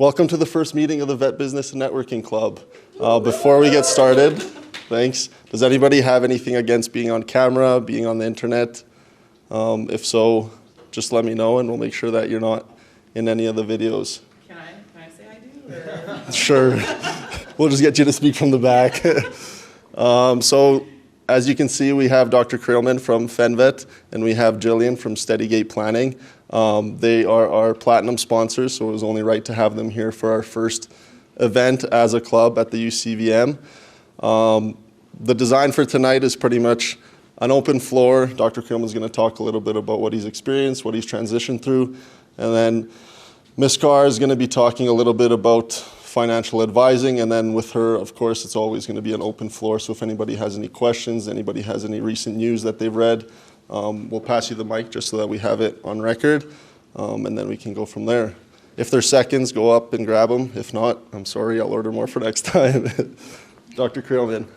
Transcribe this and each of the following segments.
Welcome to the first meeting of the Vet Business and Networking Club. Before we get started, thanks. Does anybody have anything against being on camera, being on the internet? If so, just let me know and we'll make sure that you're not in any of the videos. Can I say I do? Or? Sure. We'll just get you to speak from the back. So as you can see, we have Dr. Creelman from Fen Vet and we have Jillian from Steady Gate Planning. They are our platinum sponsors, so it was only right to have them here for our first event as a club at the UCVM. The design for tonight is pretty much an open floor. Dr. Creelman is going to talk a little bit about what he's experienced, what he's transitioned through, and then Ms. Carr is going to be talking a little bit about financial advising, and then with her, of course, it's always going to be an open floor, so if anybody has any questions, anybody has any recent news that they've read, we'll pass you the mic just so that we have it on record, and then we can go from there. If there's seconds, go up and grab them. If not, I'm sorry, I'll order more for next time. Dr. Creelman.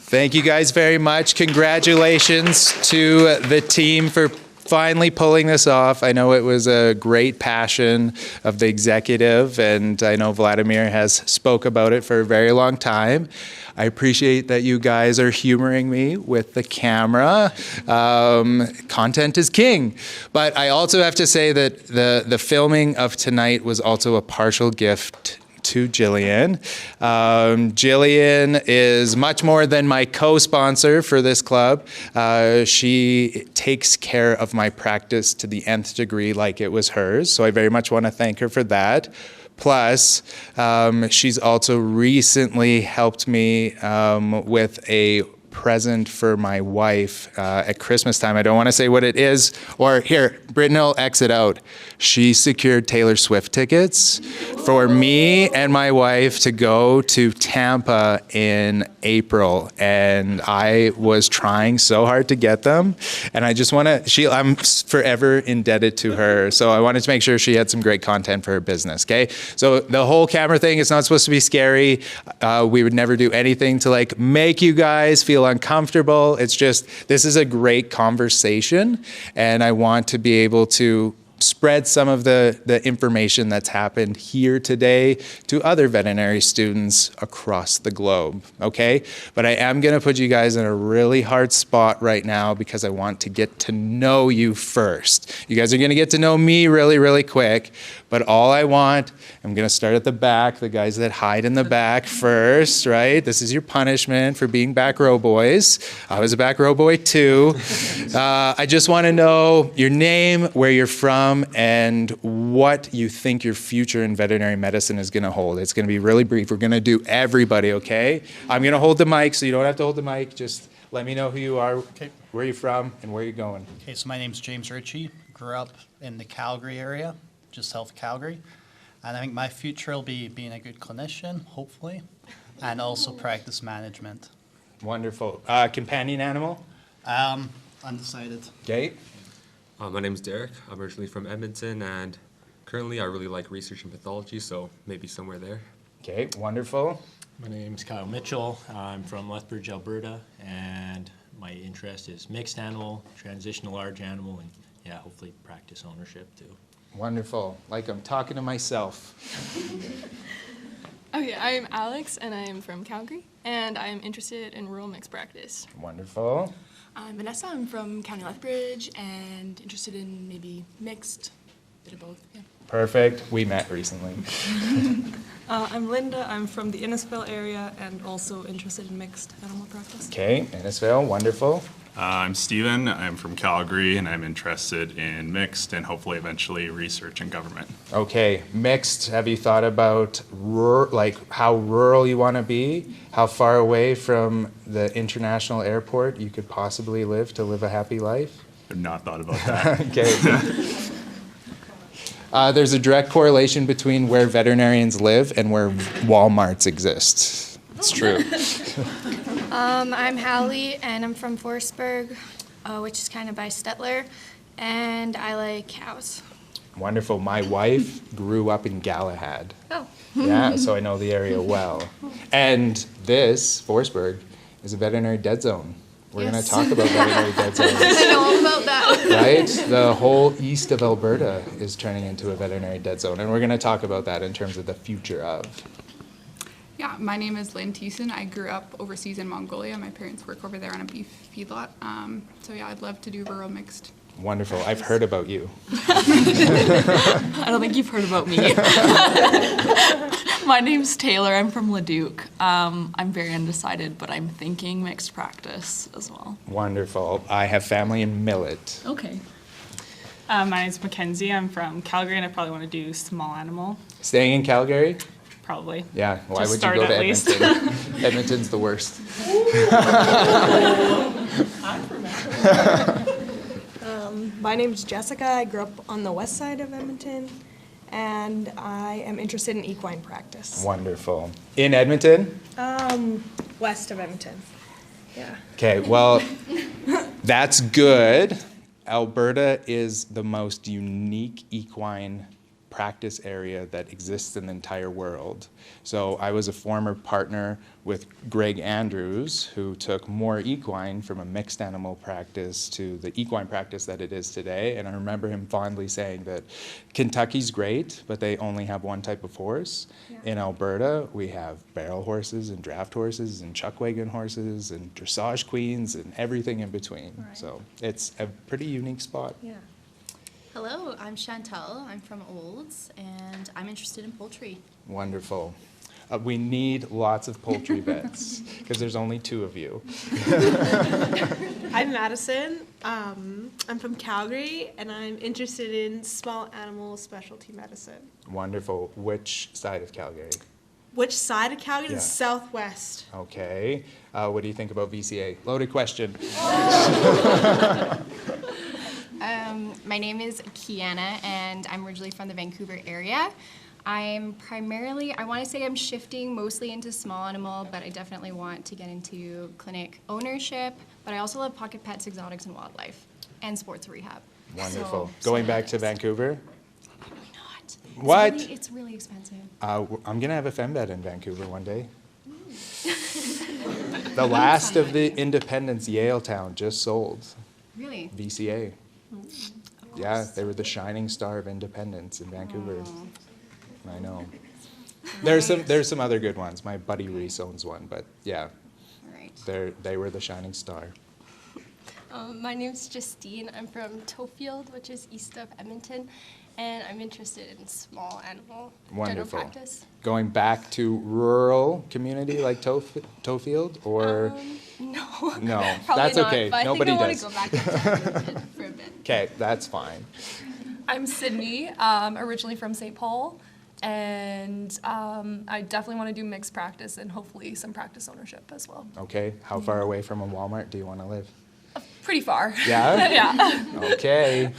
Thank you guys very much. Congratulations to the team for finally pulling this off. I know it was a great passion of the executive, and I know Vladimir has spoke about it for a very long time. I appreciate that you guys are humoring me with the camera. Content is king. But I also have to say that the filming of tonight was also a partial gift to Jillian. Jillian is much more than my co-sponsor for this club. She takes care of my practice to the nth degree like it was hers, so I very much want to thank her for that. Plus, she's also recently helped me with a present for my wife at Christmas time. I don't want to say what it is. Or here, Britton will exit out. She secured Taylor Swift tickets for me and my wife to go to Tampa in April. And I was trying so hard to get them. And I just want to, I'm forever indebted to her. So I wanted to make sure she had some great content for her business, okay? So the whole camera thing is not supposed to be scary. We would never do anything to like make you guys feel uncomfortable. It's just, this is a great conversation, and I want to be able to spread some of the information that's happened here today to other veterinary students across the globe, okay? But I am going to put you guys in a really hard spot right now because I want to get to know you first. You guys are going to get to know me really, really quick, but all I want, I'm going to start at the back, the guys that hide in the back first, right? This is your punishment for being back row boys. I was a back row boy too. I just want to know your name, where you're from, and what you think your future in veterinary medicine is going to hold. It's going to be really brief. We're going to do everybody, okay? I'm going to hold the mic, so you don't have to hold the mic. Just let me know who you are, okay, where you're from, and where you're going. Okay, so my name's James Ritchie. Grew up in the Calgary area, just south of Calgary. And I think my future will be being a good clinician, hopefully, and also practice management. Wonderful. Companion animal? Undecided. Okay. My name is Derek. I'm originally from Edmonton, and currently I really like research and pathology, so maybe somewhere there. Okay, wonderful. My name's Kyle Mitchell. I'm from Lethbridge, Alberta, and my interest is mixed animal, transitional large animal, and yeah, hopefully practice ownership too. Wonderful. Like I'm talking to myself. Okay, I'm Alex, and I am from Calgary, and I am interested in rural mixed practice. Wonderful. I'm Vanessa. I'm from County Lethbridge and interested in maybe mixed, bit of both. Yeah. Perfect. We met recently. I'm Linda. I'm from the Innisfil area and also interested in mixed animal practice. Okay, Innisfil. Wonderful. I'm Steven. I'm from Calgary, and I'm interested in mixed and hopefully eventually research and government. Okay, mixed. Have you thought about how rural you want to be? How far away from the international airport you could possibly live to live a happy life? I've not thought about that. Okay. There's a direct correlation between where veterinarians live and where Walmarts exist. It's true. I'm Hallie, and I'm from Forestburg, which is kind of by Stettler, and I like cows. Wonderful. My wife grew up in Galahad. Oh. Yeah, so I know the area well. And this, Forestburg, is a veterinary dead zone. We're going to talk about veterinary dead zones. I know all about that. Right? The whole east of Alberta is turning into a veterinary dead zone, and we're going to talk about that in terms of the future of. Yeah, my name is Lynn Thiessen. I grew up overseas in Mongolia. My parents work over there on a beef feedlot. So yeah, I'd love to do rural mixed. Wonderful. I've heard about you. I don't think you've heard about me. My name's Taylor. I'm from Leduc. I'm very undecided, but I'm thinking mixed practice as well. Wonderful. I have family in Millet. Okay. My name's Mackenzie. I'm from Calgary, and I probably want to do small animal. Staying in Calgary? Probably. Yeah. Why Just would you start go to at least. Edmonton? Edmonton's the worst. My name's Jessica. I grew up on the west side of Edmonton, and I am interested in equine practice. Wonderful. In Edmonton? West of Edmonton. Yeah. Okay, well, that's good. Alberta is the most unique equine practice area that exists in the entire world. So I was a former partner with Greg Andrews, who took more equine from a mixed animal practice to the equine practice that it is today. And I remember him fondly saying that Kentucky's great, but they only have one type of horse. Yeah. In Alberta, we have barrel horses and draft horses and chuck wagon horses and dressage queens and everything in between. Right. So it's a pretty unique spot. Yeah. Hello, I'm Chantal. I'm from Olds, and I'm interested in poultry. Wonderful. We need lots of poultry vets because there's only 2 of you. I'm Madison. I'm from Calgary, and I'm interested in small animal specialty medicine. Wonderful. Which side of Calgary? Which side of Calgary? Yeah. The southwest. Okay. What do you think about VCA? Loaded question. My name is Kiana, and I'm originally from the Vancouver area. I'm primarily, I want to say I'm shifting mostly into small animal, but I definitely want to get into clinic ownership. But I also love pocket pets, exotics, and wildlife, and sports rehab. Wonderful. Going back to Vancouver? Probably not. What? It's really expensive. I'm going to have a Fen Vet in Vancouver one day. The last of the Independence, Yaletown, just sold. Really? VCA. Yeah, they were the shining star of independence in Vancouver. I know. There's some other good ones. My buddy Reese owns one, but yeah, they were the shining star. My name's Justine. I'm from Tofield, which is east of Edmonton, and I'm interested in small animal general practice. Going back to rural community like Tofield, or no, that's not, okay. But Nobody I does. think I want to go back to Edmonton for a bit. Okay, that's fine. I'm Sydney, originally from St. Paul, and I definitely want to do mixed practice and hopefully some practice ownership as well. Okay, how far away from a Walmart do you want to live? Pretty far. Yeah? Yeah. Okay.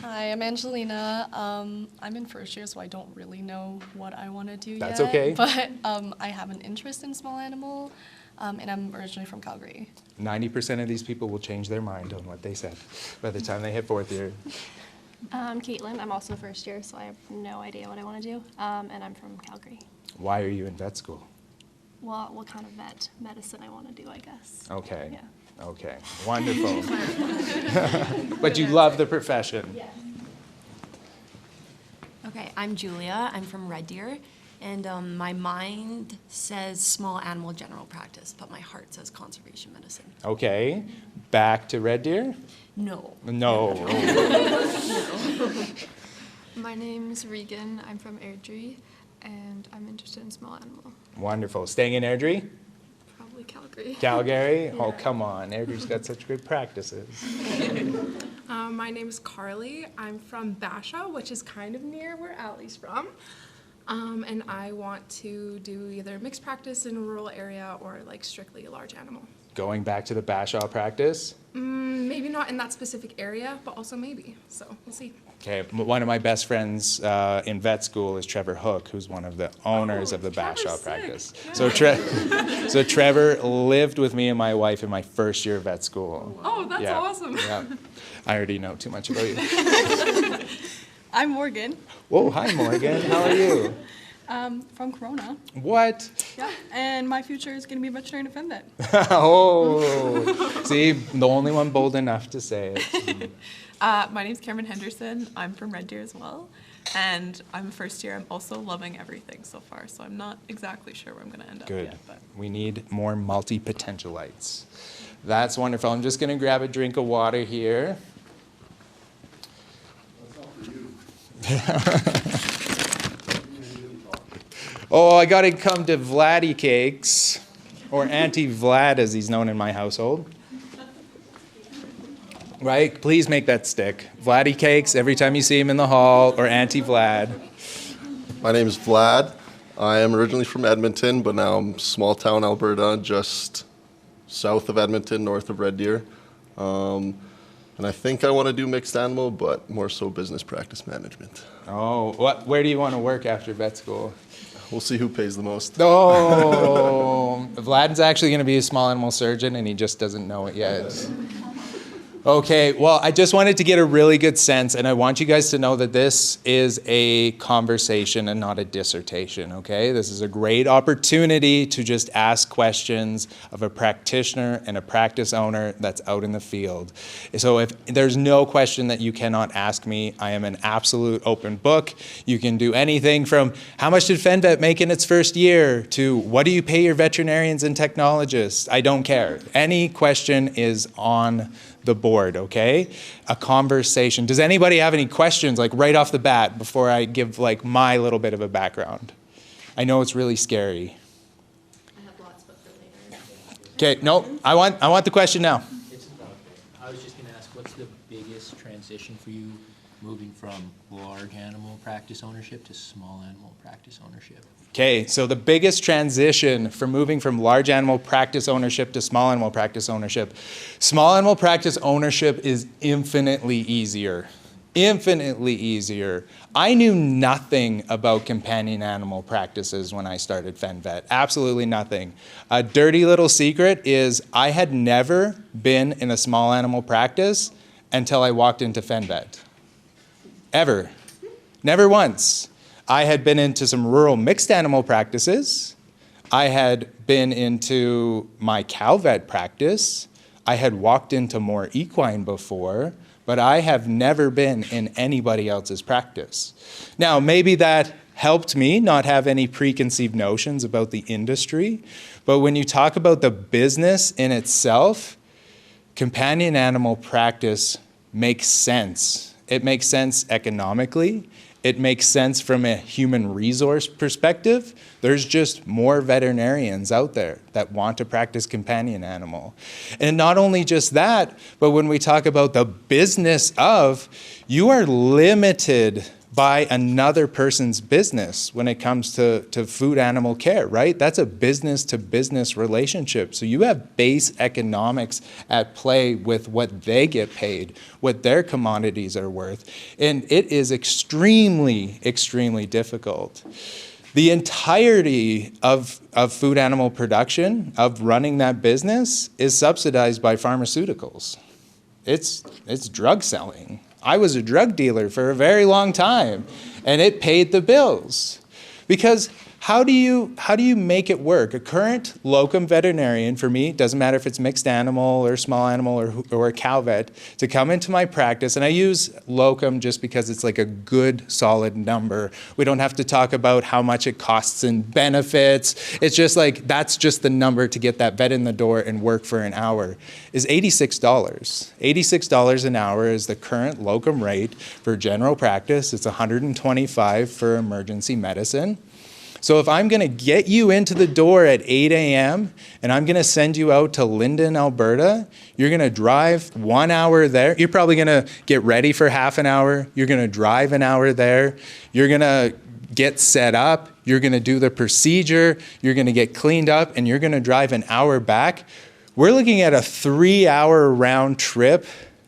Hi, I'm Angelina. I'm in first year, so I don't really know what I want to do yet. That's okay. But I have an interest in small animal, and I'm originally from Calgary. 90% of these people will change their mind on what they said by the time they hit 4th year. I'm Caitlin. I'm also first year, so I have no idea what I want to do, and I'm from Calgary. Why are you in vet school? Well, what kind of vet medicine I want to do, I guess. Okay. Yeah. Okay. Wonderful. But you love the profession. Yeah. Okay, I'm Julia. I'm from Red Deer, and my mind says small animal general practice, but my heart says conservation medicine. Okay. Back to Red Deer? No. No. My name's Regan. I'm from Airdrie, and I'm interested in small animal. Wonderful. Staying in Airdrie? Probably Calgary. Calgary? Yeah. Oh, come on. Airdrie's got such good practices. My name is Carly. I'm from Basha, which is kind of near where Allie's from. And I want to do either mixed practice in a rural area or like strictly a large animal. Going back to the Bashaw practice? Maybe not in that specific area, but also maybe. So we'll see. Okay, one of my best friends in vet school is Trevor Hook, who's one of the owners of the Bashaw practice. Yeah. So Trevor lived with me and my wife in my first year of vet school. Oh, that's awesome. Yeah. I already know too much about you. I'm Morgan. Whoa, hi Morgan, how are you? From Corona. What? Yeah, and my future is going to be a veterinarian at Fen Vet. Oh, see, the only one bold enough to say it. My name's Cameron Henderson. I'm from Red Deer as well. And I'm a first year. I'm also loving everything so far. So I'm not exactly sure where I'm going to end up Good. yet. But We need more multi-potentialites. That's wonderful. I'm just going to grab a drink of water here. Oh, I got to come to Vladdy Cakes, or Auntie Vlad as he's known in my household. Right? Please make that stick. Vladdy Cakes every time you see him in the hall, or Auntie Vlad. My name is Vlad. I am originally from Edmonton, but now I'm small town Alberta, just south of Edmonton, north of Red Deer. And I think I want to do mixed animal, but more so business practice management. Oh, where do you want to work after vet school? We'll see who pays the most. Oh, Vlad's actually going to be a small animal surgeon, and he just doesn't know it yet. Okay, well, I just wanted to get a really good sense, and I want you guys to know that this is a conversation and not a dissertation, okay? This is a great opportunity to just ask questions of a practitioner and a practice owner that's out in the field. So if there's no question that you cannot ask me, I am an absolute open book. You can do anything from how much did Fen Vet make in its first year to what do you pay your veterinarians and technologists? I don't care. Any question is on the board, okay? A conversation. Does anybody have any questions, like right off the bat, before I give like my little bit of a background? I know it's really scary. I have lots, but for later. Okay, no, I want the question now. I was just going to ask, what's the biggest transition for you moving from large animal practice ownership to small animal practice ownership? Okay, so the biggest transition for moving from large animal practice ownership to small animal practice ownership is infinitely easier. Infinitely easier. I knew nothing about companion animal practices when I started Fen Vet. Absolutely nothing. A dirty little secret is I had never been in a small animal practice until I walked into Fen Vet. Ever. Never once. I had been into some rural mixed animal practices. I had been into my cow vet practice. I had walked into more equine before, but I have never been in anybody else's practice. Now, maybe that helped me not have any preconceived notions about the industry, but when you talk about the business in itself, companion animal practice makes sense. It makes sense economically. It makes sense from a human resource perspective. There's just more veterinarians out there that want to practice companion animal. And not only just that, but when we talk about the business of, you are limited by another person's business when it comes to food animal care, right? That's a business to business relationship. So you have base economics at play with what they get paid, what their commodities are worth. And it is extremely, extremely difficult. The entirety of food animal production, of running that business, is subsidized by pharmaceuticals. It's drug selling. I was a drug dealer for a very long time, and it paid the bills. Because how do you make it work? A current locum veterinarian, for me, doesn't matter if it's mixed animal or small animal or a cow vet, to come into my practice, and I use locum just because it's like a good, solid number. We don't have to talk about how much it costs in benefits. It's just like, that's just the number to get that vet in the door and work for an hour, is $86. $86 an hour is the current locum rate for general practice. It's $125 for emergency medicine. So if I'm going to get you into the door at 8 a.m. and I'm going to send you out to Linden, Alberta, you're going to drive 1 hour there. You're probably going to get ready for half an hour. You're going to drive an hour there. You're going to get set up. You're going to do the procedure. You're going to get cleaned up, and you're going to drive an hour back. We're looking at a 3-hour round trip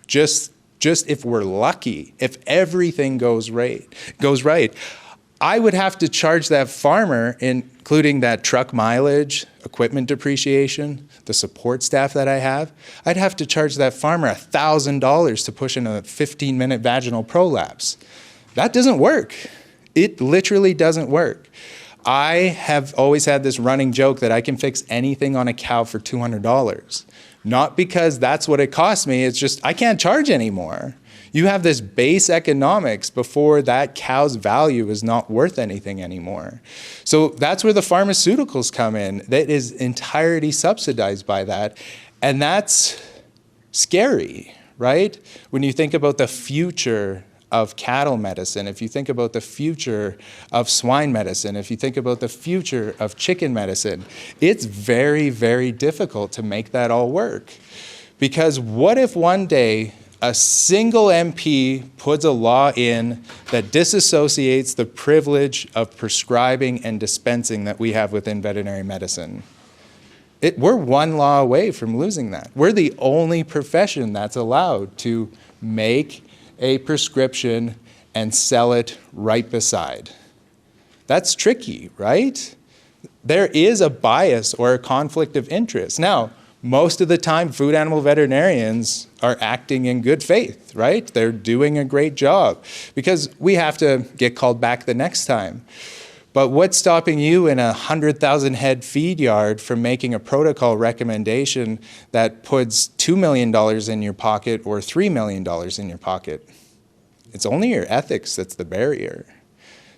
just if we're lucky, if everything goes right. I would have to charge that farmer, including that truck mileage, equipment depreciation, the support staff that I have, I'd have to charge that farmer $1,000 to push in a 15-minute vaginal prolapse. That doesn't work. It literally doesn't work. I have always had this running joke that I can fix anything on a cow for $200. Not because that's what it costs me, it's just I can't charge anymore. You have this base economics before that cow's value is not worth anything anymore. So that's where the pharmaceuticals come in. That is entirely subsidized by that. And that's scary, right? When you think about the future of cattle medicine, if you think about the future of swine medicine, if you think about the future of chicken medicine, it's very, very difficult to make that all work. Because what if one day a single MP puts a law in that disassociates the privilege of prescribing and dispensing that we have within veterinary medicine? We're one law away from losing that. We're the only profession that's allowed to make a prescription and sell it right beside. That's tricky, right? There is a bias or a conflict of interest. Now, most of the time, food animal veterinarians are acting in good faith, right? They're doing a great job because we have to get called back the next time. But what's stopping you in a 100,000 head feed yard from making a protocol recommendation that puts $2 million in your pocket or $3 million in your pocket? It's only your ethics that's the barrier.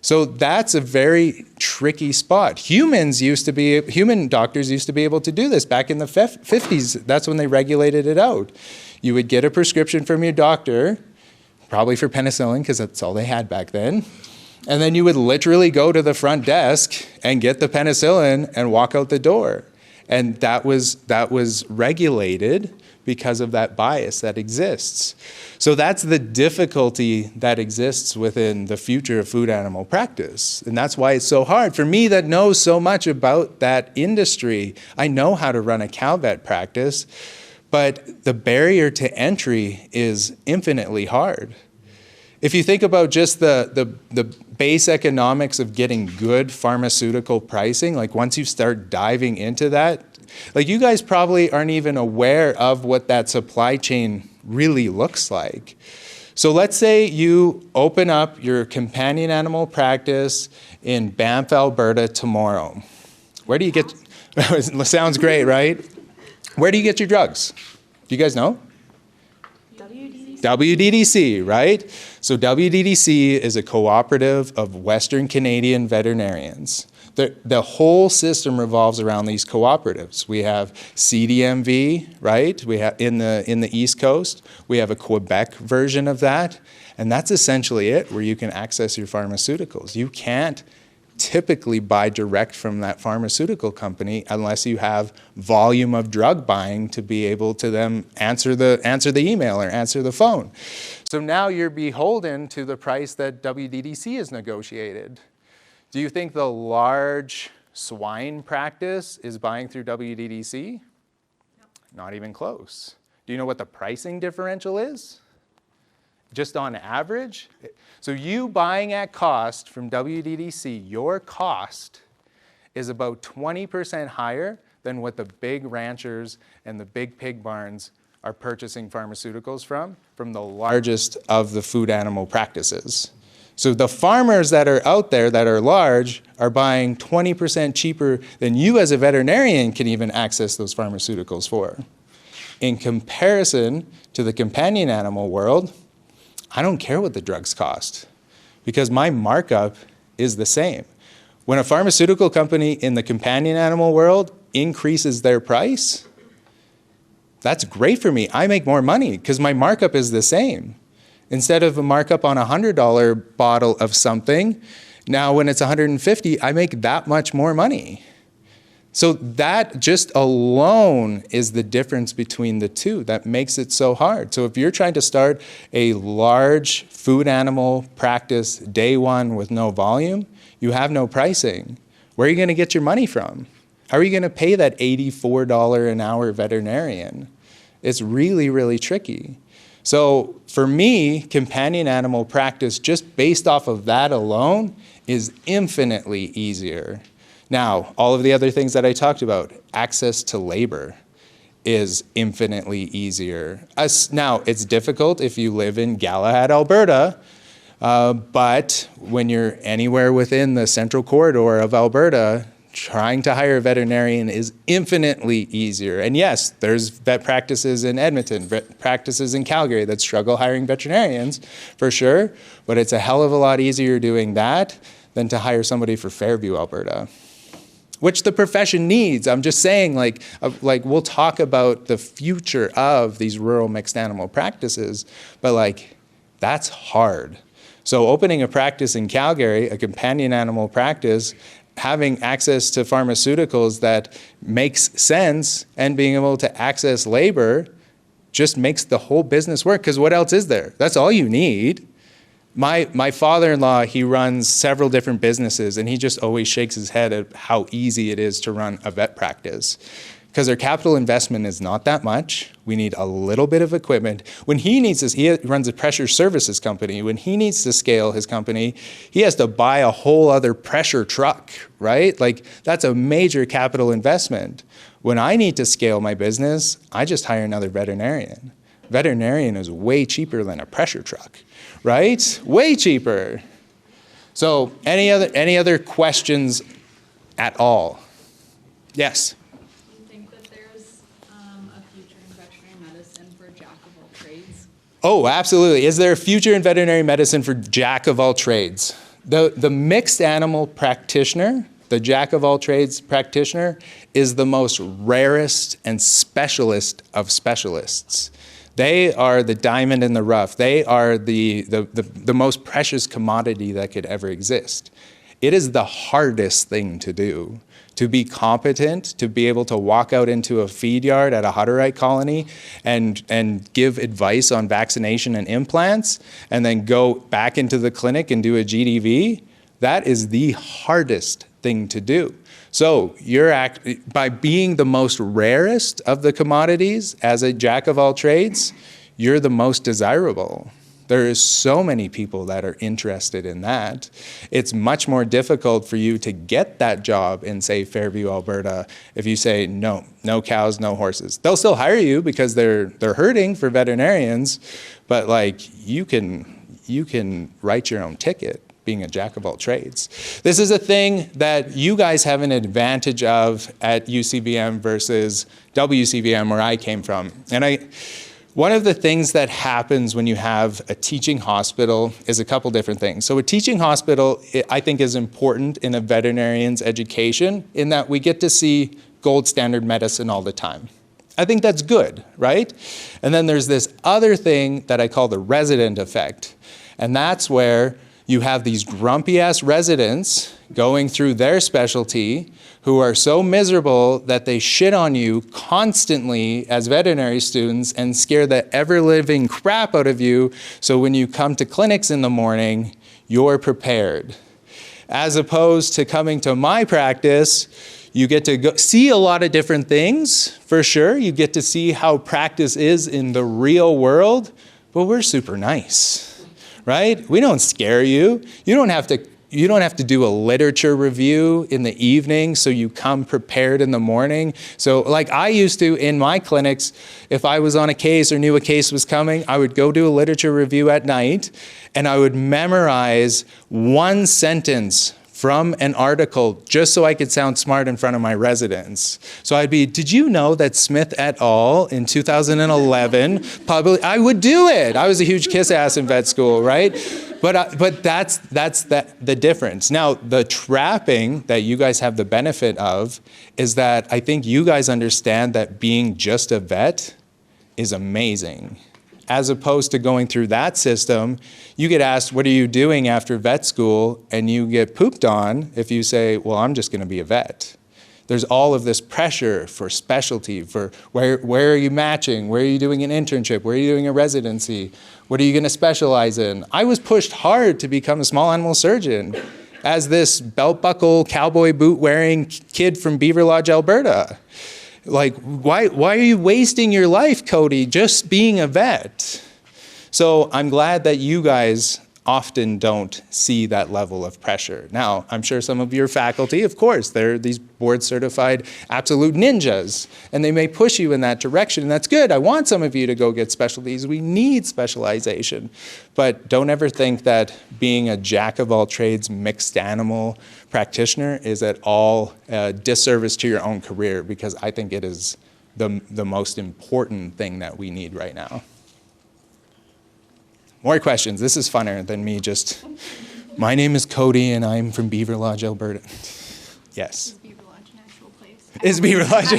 So that's a very tricky spot. Human doctors used to be able to do this back in the 50s. That's when they regulated it out. You would get a prescription from your doctor, probably for penicillin because that's all they had back then. And then you would literally go to the front desk and get the penicillin and walk out the door. And that was regulated because of that bias that exists. So that's the difficulty that exists within the future of food animal practice. And that's why it's so hard. For me that knows so much about that industry, I know how to run a cow vet practice, but the barrier to entry is infinitely hard. If you think about just the base economics of getting good pharmaceutical pricing, like once you start diving into that, like you guys probably aren't even aware of what that supply chain really looks like. So let's say you open up your companion animal practice in Banff, Alberta tomorrow. Where do you get, sounds great, right? Where do you get your drugs? Do you guys know? WDDC, right? So WDDC is a cooperative of Western Canadian veterinarians. The whole system revolves around these cooperatives. We have CDMV, right? We have in the East Coast. We have a Quebec version of that, and that's essentially it, where you can access your pharmaceuticals. You can't typically buy direct from that pharmaceutical company unless you have volume of drug buying to be able to then answer the email or answer the phone. So now you're beholden to the price that WDDC has negotiated. Do you think the large swine practice is buying through WDDC? No. Not even close. Do you know what the pricing differential is? Just on average? So you buying at cost from WDDC, your cost is about 20% higher than what the big ranchers and the big pig barns are purchasing pharmaceuticals from the largest of the food animal practices. So the farmers that are out there that are large are buying 20% cheaper than you as a veterinarian can even access those pharmaceuticals for. In comparison to the companion animal world, I don't care what the drugs cost because my markup is the same. When a pharmaceutical company in the companion animal world increases their price, that's great for me. I make more money because my markup is the same. Instead of a markup on a $100 bottle of something, now when it's $150, I make that much more money. So that just alone is the difference between the two that makes it so hard. So if you're trying to start a large food animal practice day one with no volume, you have no pricing. Where are you going to get your money from? How are you going to pay that $84 an hour veterinarian? It's really, really tricky. So for me, companion animal practice, just based off of that alone, is infinitely easier. Now, all of the other things that I talked about, access to labor is infinitely easier. Now, it's difficult if you live in Galahad, Alberta, But when you're anywhere within the central corridor of Alberta, trying to hire a veterinarian is infinitely easier. And yes, there's vet practices in Edmonton, vet practices in Calgary that struggle hiring veterinarians, for sure. But it's a hell of a lot easier doing that than to hire somebody for Fairview, Alberta, which the profession needs. I'm just saying, like we'll talk about the future of these rural mixed animal practices, but like that's hard. So opening a practice in Calgary, a companion animal practice, having access to pharmaceuticals that makes sense and being able to access labor just makes the whole business work, because what else is there? That's all you need. My father-in-law, he runs several different businesses, and he just always shakes his head at how easy it is to run a vet practice, because their capital investment is not that much. We need a little bit of equipment. When he needs this, he runs a pressure services company. When he needs to scale his company, he has to buy a whole other pressure truck, right? Like that's a major capital investment. When I need to scale my business, I just hire another veterinarian. Veterinarian is way cheaper than a pressure truck, right? Way cheaper. So any other questions at all? Yes. Oh, absolutely. Is there a future in veterinary medicine for jack of all trades? The mixed animal practitioner, the jack of all trades practitioner, is the most rarest and specialist of specialists. They are the diamond in the rough. They are the most precious commodity that could ever exist. It is the hardest thing to do. To be competent, to be able to walk out into a feed yard at a Hutterite colony and give advice on vaccination and implants, and then go back into the clinic and do a GDV, that is the hardest thing to do. So by being the most rarest of the commodities as a jack of all trades, you're the most desirable. There is so many people that are interested in that. It's much more difficult for you to get that job in, say, Fairview, Alberta, if you say, no cows, no horses. They'll still hire you because they're hurting for veterinarians, but like you can write your own ticket being a jack of all trades. This is a thing that you guys have an advantage of at UCVM versus WCVM, where I came from. And one of the things that happens when you have a teaching hospital is a couple different things. So a teaching hospital, I think, is important in a veterinarian's education in that we get to see gold standard medicine all the time. I think that's good, right? And then there's this other thing that I call the resident effect. And that's where you have these grumpy-ass residents going through their specialty who are so miserable that they shit on you constantly as veterinary students and scare the ever-living crap out of you, so when you come to clinics in the morning, you're prepared. As opposed to coming to my practice, you get to go see a lot of different things, for sure. You get to see how practice is in the real world, but we're super nice, right? We don't scare you. You don't have to do a literature review in the evening so you come prepared in the morning. So like I used to in my clinics, if I was on a case or knew a case was coming, I would go do a literature review at night and I would memorize one sentence from an article just so I could sound smart in front of my residents. So I'd be, did you know that Smith et al. In 2011 I would do it. I was a huge kiss ass in vet school, right? But that's the difference. Now, the trapping that you guys have the benefit of is that I think you guys understand that being just a vet is amazing. As opposed to going through that system, you get asked, what are you doing after vet school? And you get pooped on if you say, well, I'm just going to be a vet. There's all of this pressure for specialty, for where are you matching? Where are you doing an internship? Where are you doing a residency? What are you going to specialize in? I was pushed hard to become a small animal surgeon as this belt buckle, cowboy boot wearing kid from Beaver Lodge, Alberta. Like, why are you wasting your life, Cody, just being a vet? So I'm glad that you guys often don't see that level of pressure. Now, I'm sure some of your faculty, of course, they're these board-certified absolute ninjas, and they may push you in that direction, and that's good. I want some of you to go get specialties. We need specialization. But don't ever think that being a jack-of-all-trades mixed animal practitioner is at all a disservice to your own career, because I think it is the most important thing that we need right now. More questions. This is funner than me just, my name is Cody and I'm from Beaver Lodge, Alberta. Yes. Is Beaver Lodge?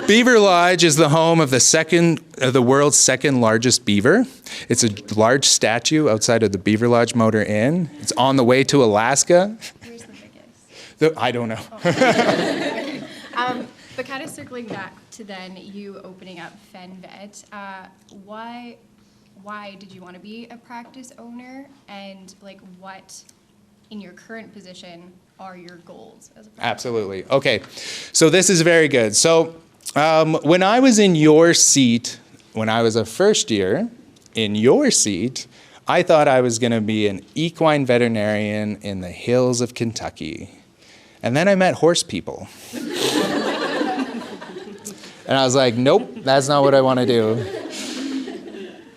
Beaver Lodge is the home of the world's second largest beaver. It's a large statue outside of the Beaver Lodge Motor Inn. It's on the way to Alaska. Where's the biggest? I don't know. But kind of circling back to then you opening up Fen Vet, why did you want to be a practice owner, and like what in your current position are your goals as a practice? Absolutely. Okay, so this is very good. So when I was in your seat, when I was a first year, in your seat, I thought I was going to be an equine veterinarian in the hills of Kentucky. And then I met horse people. And I was like, nope, that's not what I want to do.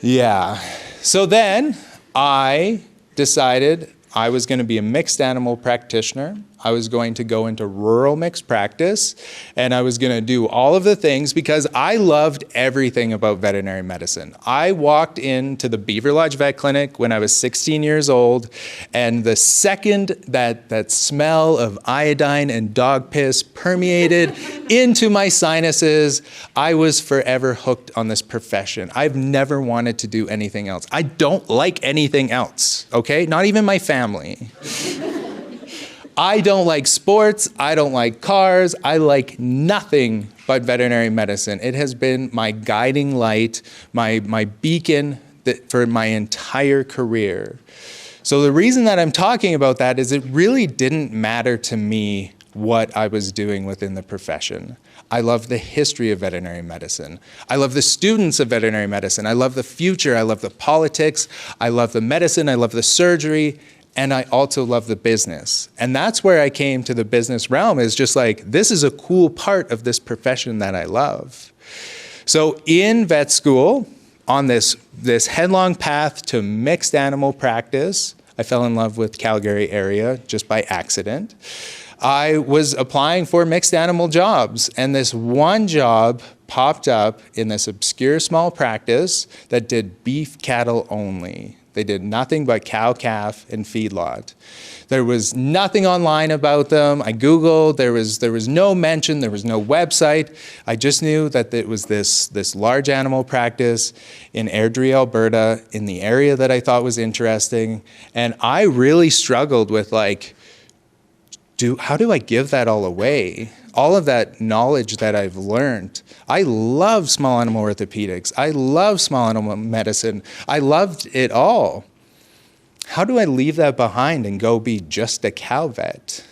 Yeah. So then I decided I was going to be a mixed animal practitioner. I was going to go into rural mixed practice, and I was going to do all of the things because I loved everything about veterinary medicine. I walked into the Beaver Lodge Vet Clinic when I was 16 years old, and the second that smell of iodine and dog piss permeated into my sinuses, I was forever hooked on this profession. I've never wanted to do anything else. I don't like anything else, okay? Not even my family. I don't like sports, I don't like cars, I like nothing but veterinary medicine. It has been my guiding light, my beacon for my entire career. So the reason that I'm talking about that is it really didn't matter to me what I was doing within the profession. I love the history of veterinary medicine. I love the students of veterinary medicine. I love the future, I love the politics, I love the medicine, I love the surgery, and I also love the business. And that's where I came to the business realm, is just like, this is a cool part of this profession that I love. So in vet school, on this headlong path to mixed animal practice, I fell in love with Calgary area just by accident. I was applying for mixed animal jobs, and this one job popped up in this obscure small practice that did beef cattle only. They did nothing but cow, calf, and feedlot. There was nothing online about them. I Googled, there was no mention, there was no website. I just knew that it was this large animal practice in Airdrie, Alberta, in the area that I thought was interesting. And I really struggled with like, how do I give that all away? All of that knowledge that I've learned. I love small animal orthopedics. I love small animal medicine. I loved it all. How do I leave that behind and go be just a cow vet?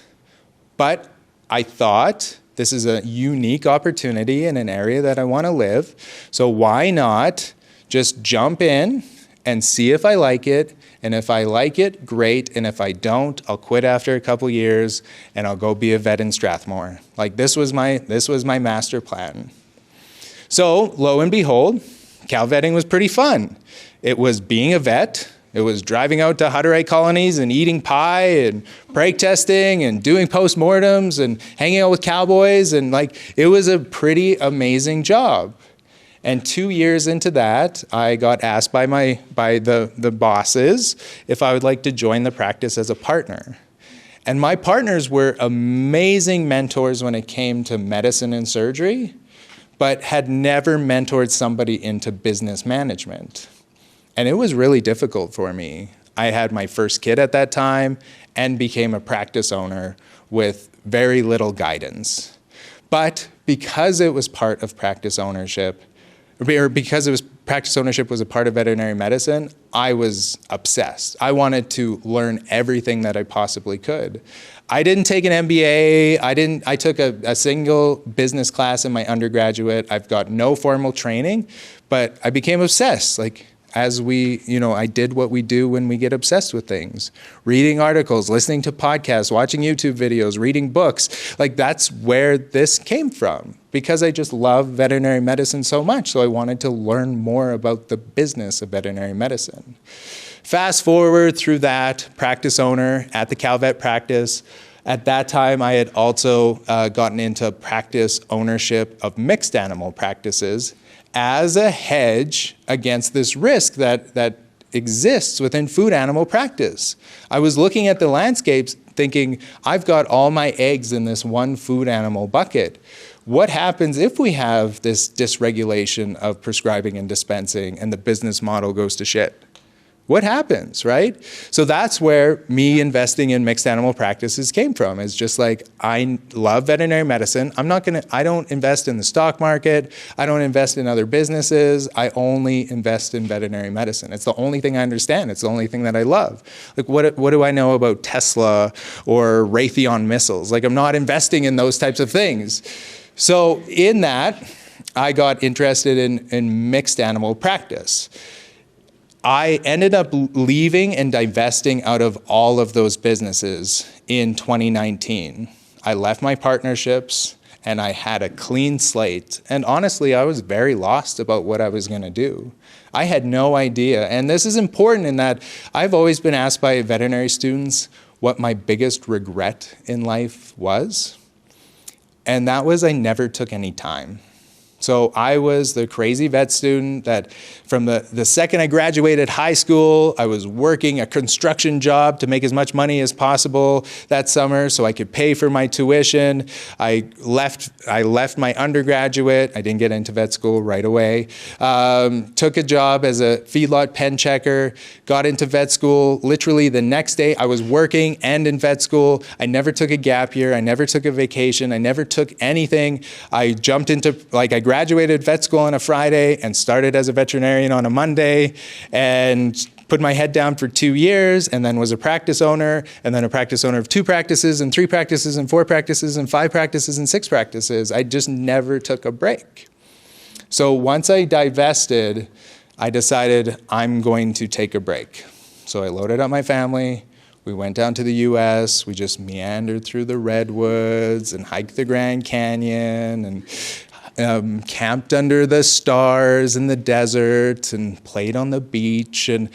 But I thought this is a unique opportunity in an area that I want to live. So why not just jump in and see if I like it? And if I like it, great. And if I don't, I'll quit after a couple years and I'll go be a vet in Strathmore. Like this was my master plan. So lo and behold, cow vetting was pretty fun. It was being a vet. It was driving out to Hutterite colonies and eating pie and preg testing and doing postmortems and hanging out with cowboys. And like, it was a pretty amazing job. And 2 years into that, I got asked by the bosses if I would like to join the practice as a partner. And my partners were amazing mentors when it came to medicine and surgery, but had never mentored somebody into business management. And it was really difficult for me. I had my first kid at that time and became a practice owner with very little guidance. But because it was part of practice ownership, or because practice ownership was a part of veterinary medicine, I was obsessed. I wanted to learn everything that I possibly could. I didn't take an MBA. I took a single business class in my undergraduate. I've got no formal training, but I became obsessed. Like, as I did what we do when we get obsessed with things. Reading articles, listening to podcasts, watching YouTube videos, reading books. Like, that's where this came from, because I just love veterinary medicine so much. So I wanted to learn more about the business of veterinary medicine. Fast forward through that, practice owner at the CalVet practice. At that time, I had also gotten into practice ownership of mixed animal practices as a hedge against this risk that exists within food animal practice. I was looking at the landscapes thinking, I've got all my eggs in this one food animal bucket. What happens if we have this dysregulation of prescribing and dispensing and the business model goes to shit? What happens, right? So that's where me investing in mixed animal practices came from. It's just like, I love veterinary medicine. I don't invest in the stock market. I don't invest in other businesses. I only invest in veterinary medicine. It's the only thing I understand. It's the only thing that I love. Like, what do I know about Tesla or Raytheon missiles? Like, I'm not investing in those types of things. So in that, I got interested in mixed animal practice. I ended up leaving and divesting out of all of those businesses in 2019. I left my partnerships and I had a clean slate. And honestly, I was very lost about what I was going to do. I had no idea. And this is important in that I've always been asked by veterinary students what my biggest regret in life was. And that was I never took any time. So I was the crazy vet student that from the second I graduated high school, I was working a construction job to make as much money as possible that summer so I could pay for my tuition. I left my undergraduate. I didn't get into vet school right away. Took a job as a feedlot pen checker, got into vet school. Literally the next day I was working and in vet school. I never took a gap year. I never took a vacation. I never took anything. I jumped into, I graduated vet school on a Friday and started as a veterinarian on a Monday and put my head down for 2 years and then was a practice owner and then a practice owner of 2 practices and 3 practices and 4 practices and 5 practices and 6 practices. I just never took a break. So once I divested, I decided I'm going to take a break. So I loaded up my family. We went down to the US, we just meandered through the redwoods and hiked the Grand Canyon and camped under the stars in the desert and played on the beach. And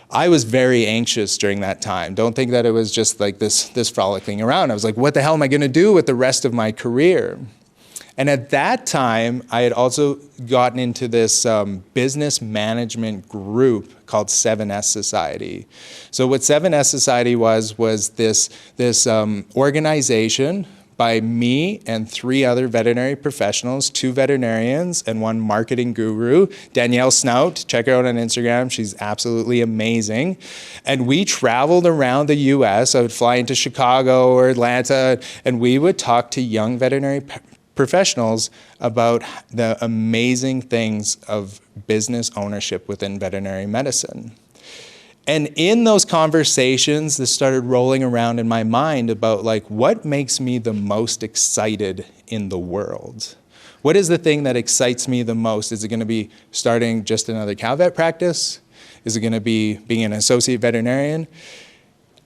I was very anxious during that time. Don't think that it was just like this frolicking around. I was like, what the hell am I going to do with the rest of my career? And at that time, I had also gotten into this business management group called 7S Society. So what 7S Society was this organization by me and 3 other veterinary professionals, 2 veterinarians and 1 marketing guru, Danielle Snout. Check her out on Instagram. She's absolutely amazing. And we traveled around the US. I would fly into Chicago or Atlanta, and we would talk to young veterinary professionals about the amazing things of business ownership within veterinary medicine. And in those conversations, this started rolling around in my mind about what makes me the most excited in the world? What is the thing that excites me the most? Is it going to be starting just another CalVet practice? Is it going to be being an associate veterinarian?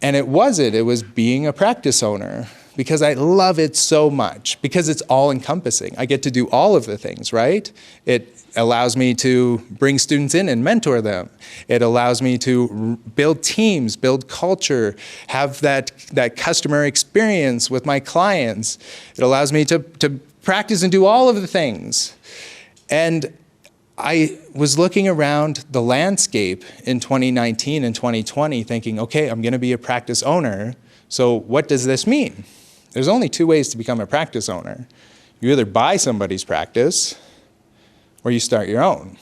And it wasn't. It was being a practice owner, because I love it so much, because it's all encompassing. I get to do all of the things, right? It allows me to bring students in and mentor them. It allows me to build teams, build culture, have that customer experience with my clients. It allows me to practice and do all of the things. And I was looking around the landscape in 2019 and 2020 thinking, okay, I'm going to be a practice owner. So what does this mean? There's only 2 ways to become a practice owner. You either buy somebody's practice or you start your own.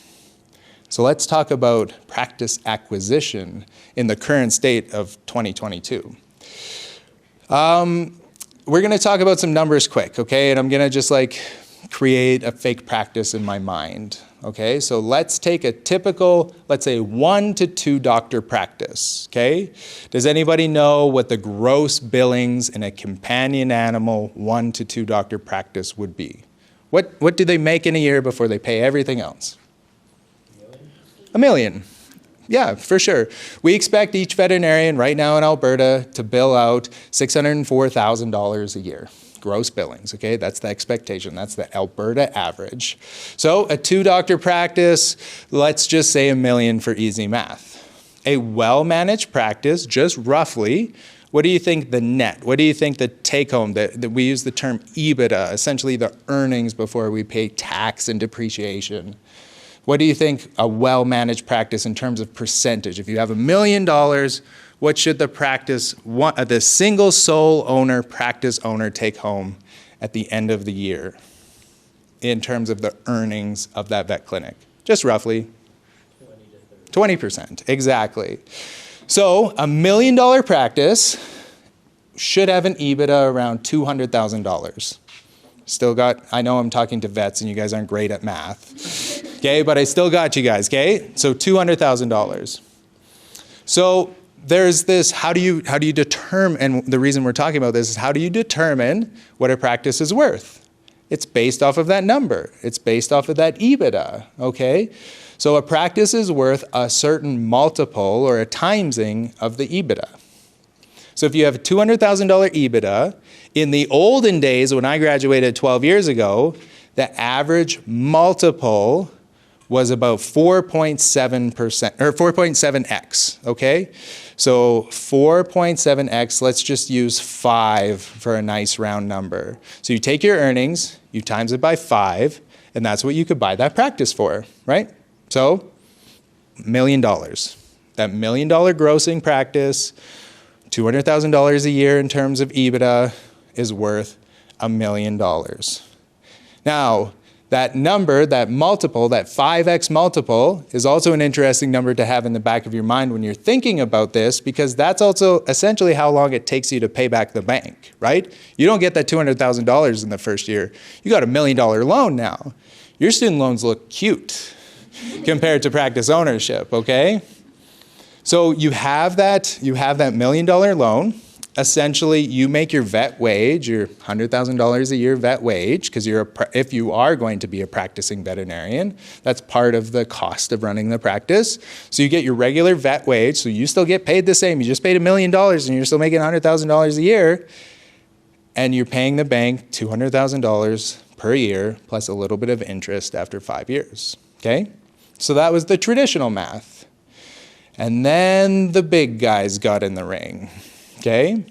So let's talk about practice acquisition in the current state of 2022. We're going to talk about some numbers quick, okay? And I'm going to just create a fake practice in my mind, okay? So let's take a typical, let's say 1 to 2 doctor practice, okay? Does anybody know what the gross billings in a companion animal 1 to 2 doctor practice would be? What do they make in a year before they pay everything else? $1 million. Yeah, for sure. We expect each veterinarian right now in Alberta to bill out $604,000 a year. Gross billings, okay? That's the expectation. That's the Alberta average. So a 2-doctor practice, let's just say $1 million for easy math. A well-managed practice, just roughly, what do you think the net? What do you think the take-home, that we use the term EBITDA, essentially the earnings before we pay tax and depreciation. What do you think a well-managed practice in terms of percentage? If you have $1 million, what should the practice, the single sole owner, practice owner take home at the end of the year in terms of the earnings of that vet clinic? Just roughly. 20%, exactly. So $1 million practice should have an EBITDA around $200,000. Still got, I know I'm talking to vets and you guys aren't great at math, okay, but I still got you guys, okay? So $200,000. So there's this, how do you determine, and the reason we're talking about this is how do you determine what a practice is worth? It's based off of that number. It's based off of that EBITDA, okay? So a practice is worth a certain multiple or a timesing of the EBITDA. So if you have a $200,000 EBITDA, in the olden days when I graduated 12 years ago, the average multiple was about 4.7% or 4.7x, okay? So 4.7x, let's just use 5 for a nice round number. So you take your earnings, you times it by 5, and that's what you could buy that practice for, right? So $1 million. That $1 million grossing practice, $200,000 a year in terms of EBITDA is worth $1 million. Now, that number, that multiple, that 5x multiple is also an interesting number to have in the back of your mind when you're thinking about this, because that's also essentially how long it takes you to pay back the bank, right? You don't get that $200,000 in the first year. You got $1 million loan now. Your student loans look cute compared to practice ownership, okay? So you have that $1 million loan. Essentially, you make your vet wage, your $100,000 a year vet wage, because if you are going to be a practicing veterinarian, that's part of the cost of running the practice. So you get your regular vet wage, so you still get paid the same. You just paid $1 million and you're still making $100,000 a year, and you're paying the bank $200,000 per year plus a little bit of interest after 5 years, okay? So that was the traditional math. And then the big guys got in the ring. Okay?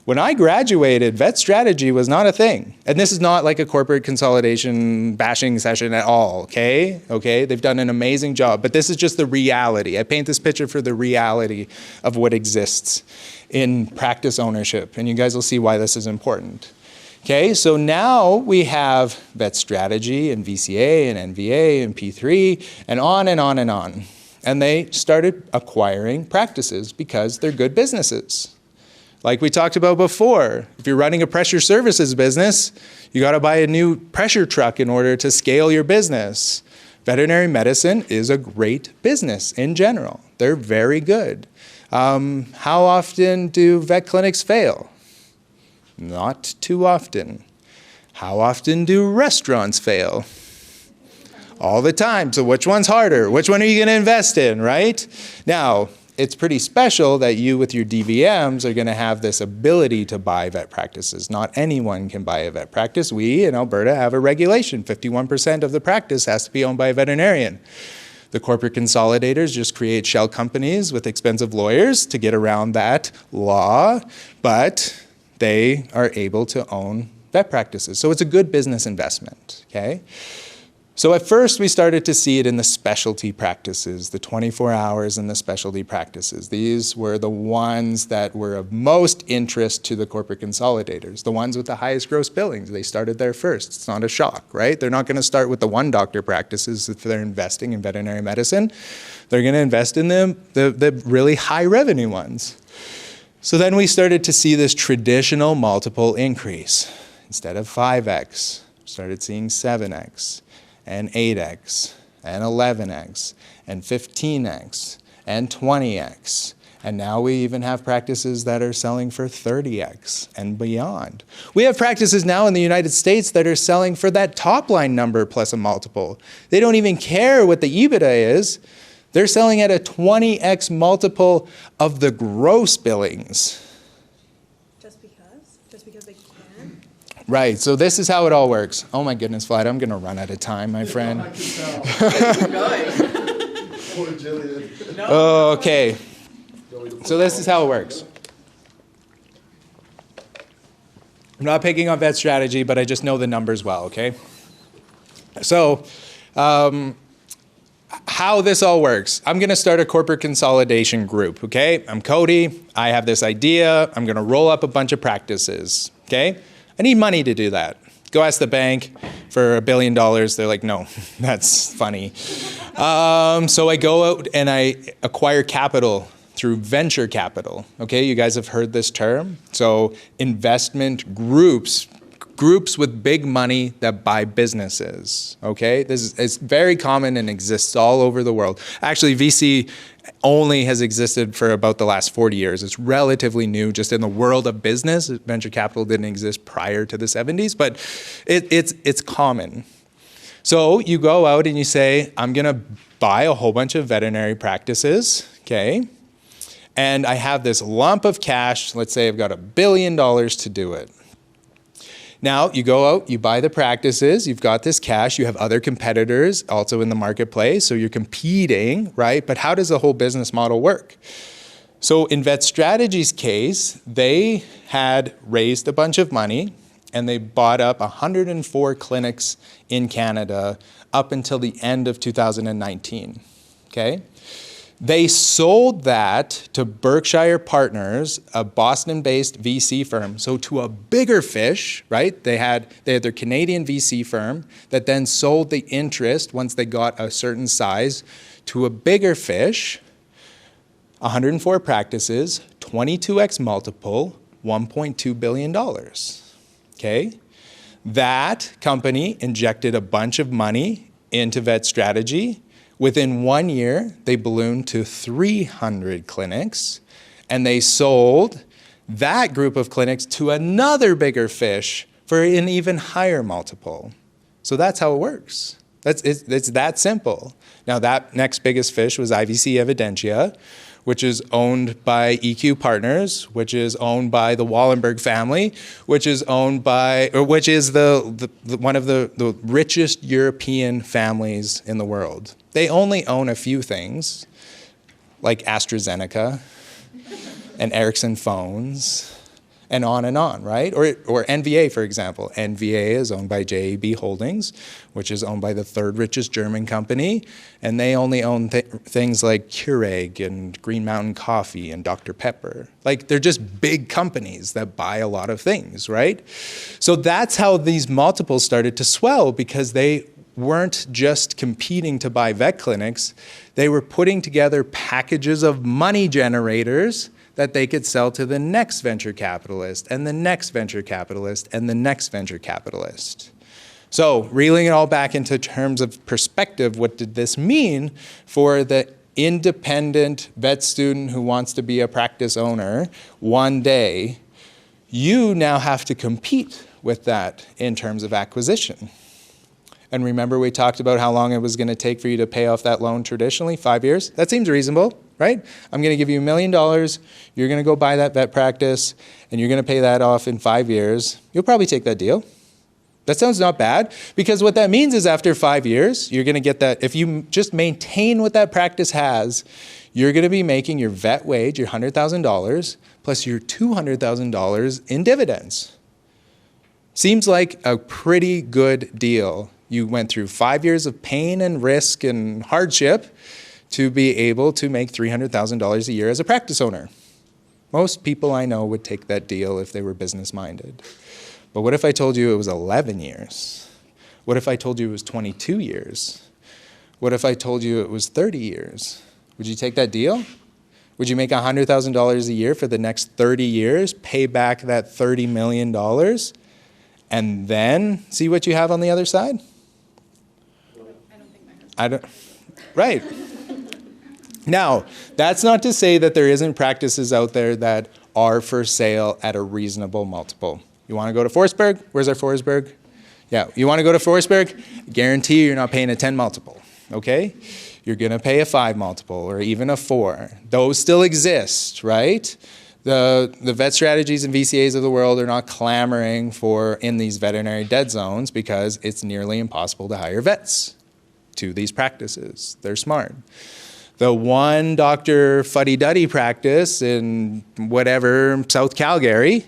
When I graduated, vet strategy was not a thing. And this is not like a corporate consolidation bashing session at all, okay? Okay? They've done an amazing job, but this is just the reality. I paint this picture for the reality of what exists in practice ownership, and you guys will see why this is important. Okay, so now we have vet strategy and VCA and NVA and P3 and on and on and on. And they started acquiring practices because they're good businesses. Like we talked about before, if you're running a pressure services business, you got to buy a new pressure truck in order to scale your business. Veterinary medicine is a great business in general. They're very good. How often do vet clinics fail? Not too often. How often do restaurants fail? All the time. So which one's harder? Which one are you going to invest in, right? Now, it's pretty special that you with your DVMs are going to have this ability to buy vet practices. Not anyone can buy a vet practice. We in Alberta have a regulation. 51% of the practice has to be owned by a veterinarian. The corporate consolidators just create shell companies with expensive lawyers to get around that law, but they are able to own vet practices. So it's a good business investment, okay? So at first we started to see it in the specialty practices, the 24 hours in the specialty practices. These were the ones that were of most interest to the corporate consolidators, the ones with the highest gross billings. They started there first. It's not a shock, right? They're not going to start with the one doctor practices if they're investing in veterinary medicine. They're going to invest in the really high revenue ones. So then we started to see this traditional multiple increase. Instead of 5x, started seeing 7x. And 8x, and 11x, and 15x, and 20x. And now we even have practices that are selling for 30x and beyond. We have practices now in the United States that are selling for that top line number plus a multiple. They don't even care what the EBITDA is. They're selling at a 20x multiple of the gross billings. Just because? Just because they can? Right, so this is how it all works. Oh my goodness, Vlad, I'm gonna run out of time, my friend. Okay, so this is how it works. I'm not picking on vet strategy, but I just know the numbers well, okay? So, how this all works. I'm gonna start a corporate consolidation group, okay? I'm Cody, I have this idea, I'm gonna roll up a bunch of practices, okay? I need money to do that. Go ask the bank for $1 billion, they're like, no, that's funny. So I go out and I acquire capital through venture capital, okay? You guys have heard this term. So investment groups with big money that buy businesses, okay? It's very common and exists all over the world. Actually, VC only has existed for about the last 40 years. It's relatively new just in the world of business. Venture capital didn't exist prior to the 70s, but it's common. So you go out and you say, I'm gonna buy a whole bunch of veterinary practices, okay? And I have this lump of cash, let's say I've got $1 billion to do it. Now, you go out, you buy the practices, you've got this cash, you have other competitors also in the marketplace, so you're competing, right? But how does the whole business model work? So in Vet Strategy's case, they had raised a bunch of money and they bought up 104 clinics in Canada up until the end of 2019, okay? They sold that to Berkshire Partners, a Boston-based VC firm, so to a bigger fish, right? They had their Canadian VC firm that then sold the interest once they got a certain size to a bigger fish, 104 practices, 22x multiple, $1.2 billion, okay? That company injected a bunch of money into Vet Strategy. Within 1 year, they ballooned to 300 clinics, and they sold that group of clinics to another bigger fish for an even higher multiple. So that's how it works. It's that simple. Now, that next biggest fish was IVC Evidentia, which is owned by EQ Partners, which is owned by the Wallenberg family, which is owned by, or which is one of the richest European families in the world. They only own a few things, like AstraZeneca and Ericsson phones, and on, right? Or NVA, for example. NVA is owned by JAB Holdings, which is owned by the third richest German company, and they only own things like Keurig and Green Mountain Coffee and Dr. Pepper. Like, they're just big companies that buy a lot of things, right? So that's how these multiples started to swell, because they weren't just competing to buy vet clinics, they were putting together packages of money generators that they could sell to the next venture capitalist and the next venture capitalist and the next venture capitalist. So reeling it all back into terms of perspective, what did this mean for the independent vet student who wants to be a practice owner one day? You now have to compete with that in terms of acquisition. And remember, we talked about how long it was going to take for you to pay off that loan traditionally, 5 years? That seems reasonable, right? I'm going to give you $1 million. You're going to go buy that vet practice, and you're going to pay that off in 5 years. You'll probably take that deal. That sounds not bad, because what that means is after 5 years, you're going to get that. If you just maintain what that practice has, you're going to be making your vet wage, your $100,000, plus your $200,000 in dividends. Seems like a pretty good deal. You went through 5 years of pain and risk and hardship to be able to make $300,000 a year as a practice owner. Most people I know would take that deal if they were business-minded. But what if I told you it was 11 years? What if I told you it was 22 years? What if I told you it was 30 years? Would you take that deal? Would you make $100,000 a year for the next 30 years, pay back that $30 million, and then see what you have on the other side? Right. Now, that's not to say that there isn't practices out there that are for sale at a reasonable multiple. You want to go to Forsberg? Where's our Forsberg? Yeah, you want to go to Forsberg? Guarantee you're not paying a 10 multiple, okay? You're going to pay a 5 multiple or even a 4. Those still exist, right? The vet strategies and VCAs of the world are not clamoring for in these veterinary dead zones because it's nearly impossible to hire vets to these practices. They're smart. The one Dr. Fuddy-Duddy practice in whatever, South Calgary,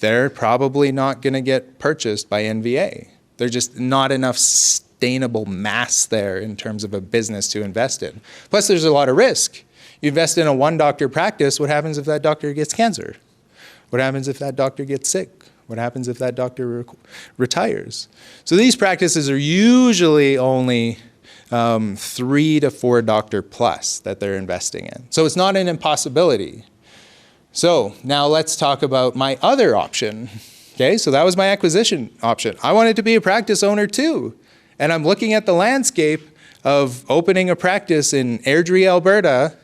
they're probably not going to get purchased by NVA. There's just not enough sustainable mass there in terms of a business to invest in. Plus, there's a lot of risk. You invest in a one-doctor practice, what happens if that doctor gets cancer? What happens if that doctor gets sick? What happens if that doctor retires? So these practices are usually only 3 to 4 doctor plus that they're investing in. So it's not an impossibility. So now let's talk about my other option. Okay, so that was my acquisition option. I wanted to be a practice owner too. And I'm looking at the landscape of opening a practice in Airdrie, Alberta.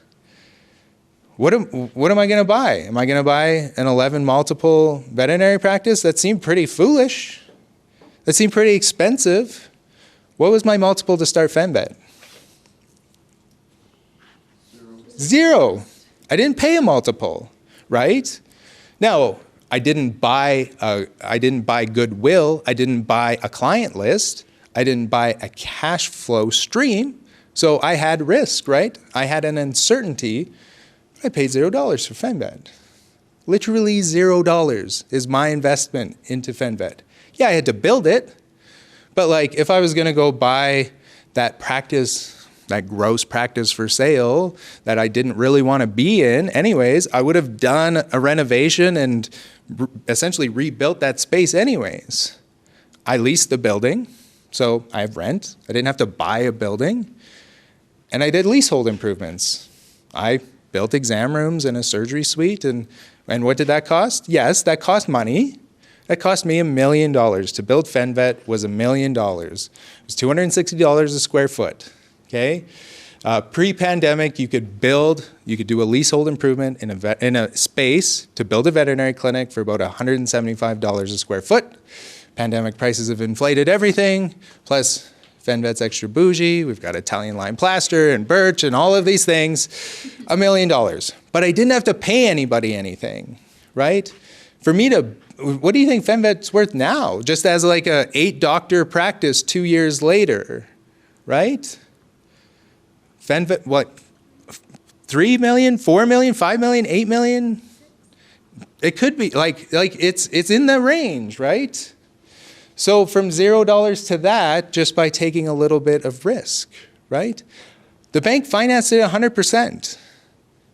What am I going to buy? Am I going to buy an 11 multiple veterinary practice? That seemed pretty foolish. That seemed pretty expensive. What was my multiple to start Fen Vet? 0. I didn't pay a multiple, right? Now, I didn't buy goodwill. I didn't buy a client list. I didn't buy a cash flow stream. So I had risk, right? I had an uncertainty. I paid $0 for Fen Vet. Literally $0 is my investment into Fen Vet. Yeah, I had to build it, but like if I was going to go buy that practice, that gross practice for sale that I didn't really want to be in anyways, I would have done a renovation and essentially rebuilt that space anyways. I leased the building, so I have rent. I didn't have to buy a building, and I did leasehold improvements. I built exam rooms and a surgery suite, and what did that cost? Yes, that cost money. That cost me $1 million. To build Fen Vet was $1 million. It was $260 a square foot, okay? Pre-pandemic, you could do a leasehold improvement in a space to build a veterinary clinic for about $175 a square foot. Pandemic prices have inflated everything, plus Fen Vet's extra bougie. We've got Italian lime plaster and birch and all of these things. $1 million. But I didn't have to pay anybody anything, right? For me to, what do you think Fen Vet's worth now? Just as like a 8-doctor practice 2 years later, right? Fen Vet, what? 3 million, 4 million, 5 million, 8 million? It could be like it's in the range, right? So from $0 to that, just by taking a little bit of risk, right? The bank financed it 100%.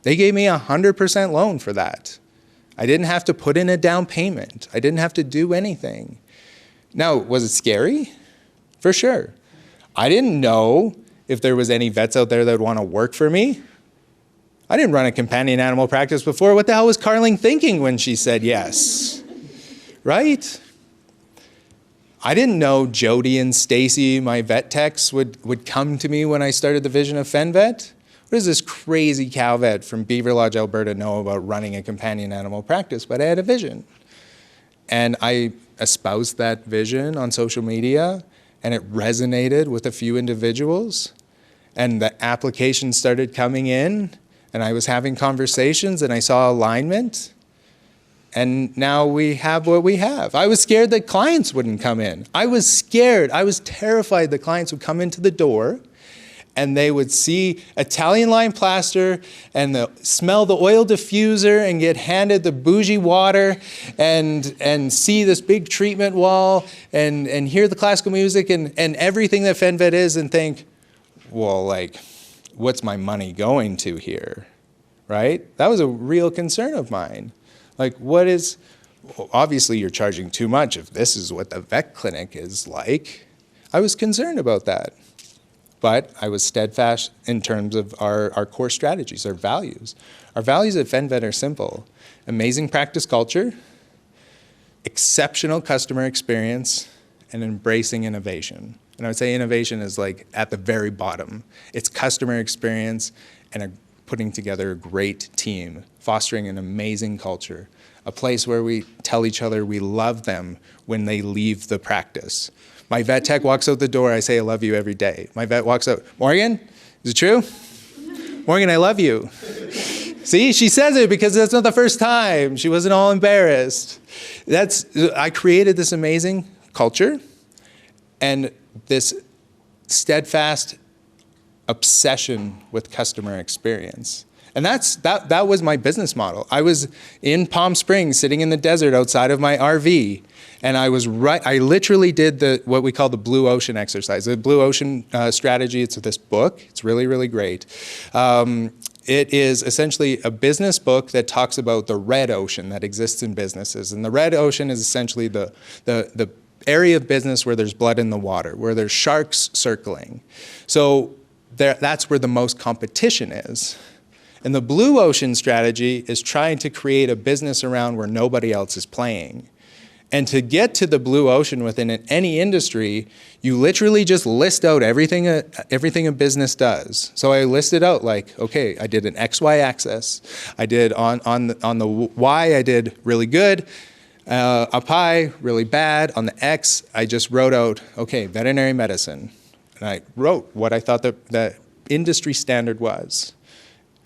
They gave me a 100% loan for that. I didn't have to put in a down payment. I didn't have to do anything. Now, was it scary? For sure. I didn't know if there was any vets out there that would want to work for me. I didn't run a companion animal practice before. What the hell was Carling thinking when she said yes? Right? I didn't know Jody and Stacy, my vet techs, would come to me when I started the vision of Fen Vet. What does this crazy cow vet from Beaver Lodge, Alberta know about running a companion animal practice? But I had a vision. And I espoused that vision on social media, and it resonated with a few individuals. And the applications started coming in, and I was having conversations, and I saw alignment. And now we have what we have. I was scared that clients wouldn't come in. I was scared. I was terrified that clients would come into the door and they would see Italian lime plaster and smell the oil diffuser and get handed the bougie water and see this big treatment wall and hear the classical music and everything that Fen Vet is and think, well, like, what's my money going to here, right? That was a real concern of mine. Like, obviously you're charging too much if this is what the vet clinic is like. I was concerned about that. But I was steadfast in terms of our core strategies, our values. Our values at Fen Vet are simple. Amazing practice culture, exceptional customer experience, and embracing innovation. And I would say innovation is like at the very bottom. It's customer experience and putting together a great team, fostering an amazing culture, a place where we tell each other we love them when they leave the practice. My vet tech walks out the door, I say, I love you every day. My vet walks out, Morgan, is it true? Morgan, I love you. See, she says it because that's not the first time. She wasn't all embarrassed. I created this amazing culture and this steadfast obsession with customer experience. And that was my business model. I was in Palm Springs, sitting in the desert outside of my RV, and I literally did what we call the blue ocean exercise. The blue ocean strategy, it's this book. It's really, really great. It is essentially a business book that talks about the red ocean that exists in businesses. And the red ocean is essentially the area of business where there's blood in the water, where there's sharks circling. So that's where the most competition is. And the blue ocean strategy is trying to create a business around where nobody else is playing. And to get to the blue ocean within any industry, you literally just list out everything a business does. So I listed out like, okay, I did an XY axis. I did on the Y, I did really good. Up high, really bad. On the X, I just wrote out, okay, veterinary medicine. And I wrote what I thought the industry standard was.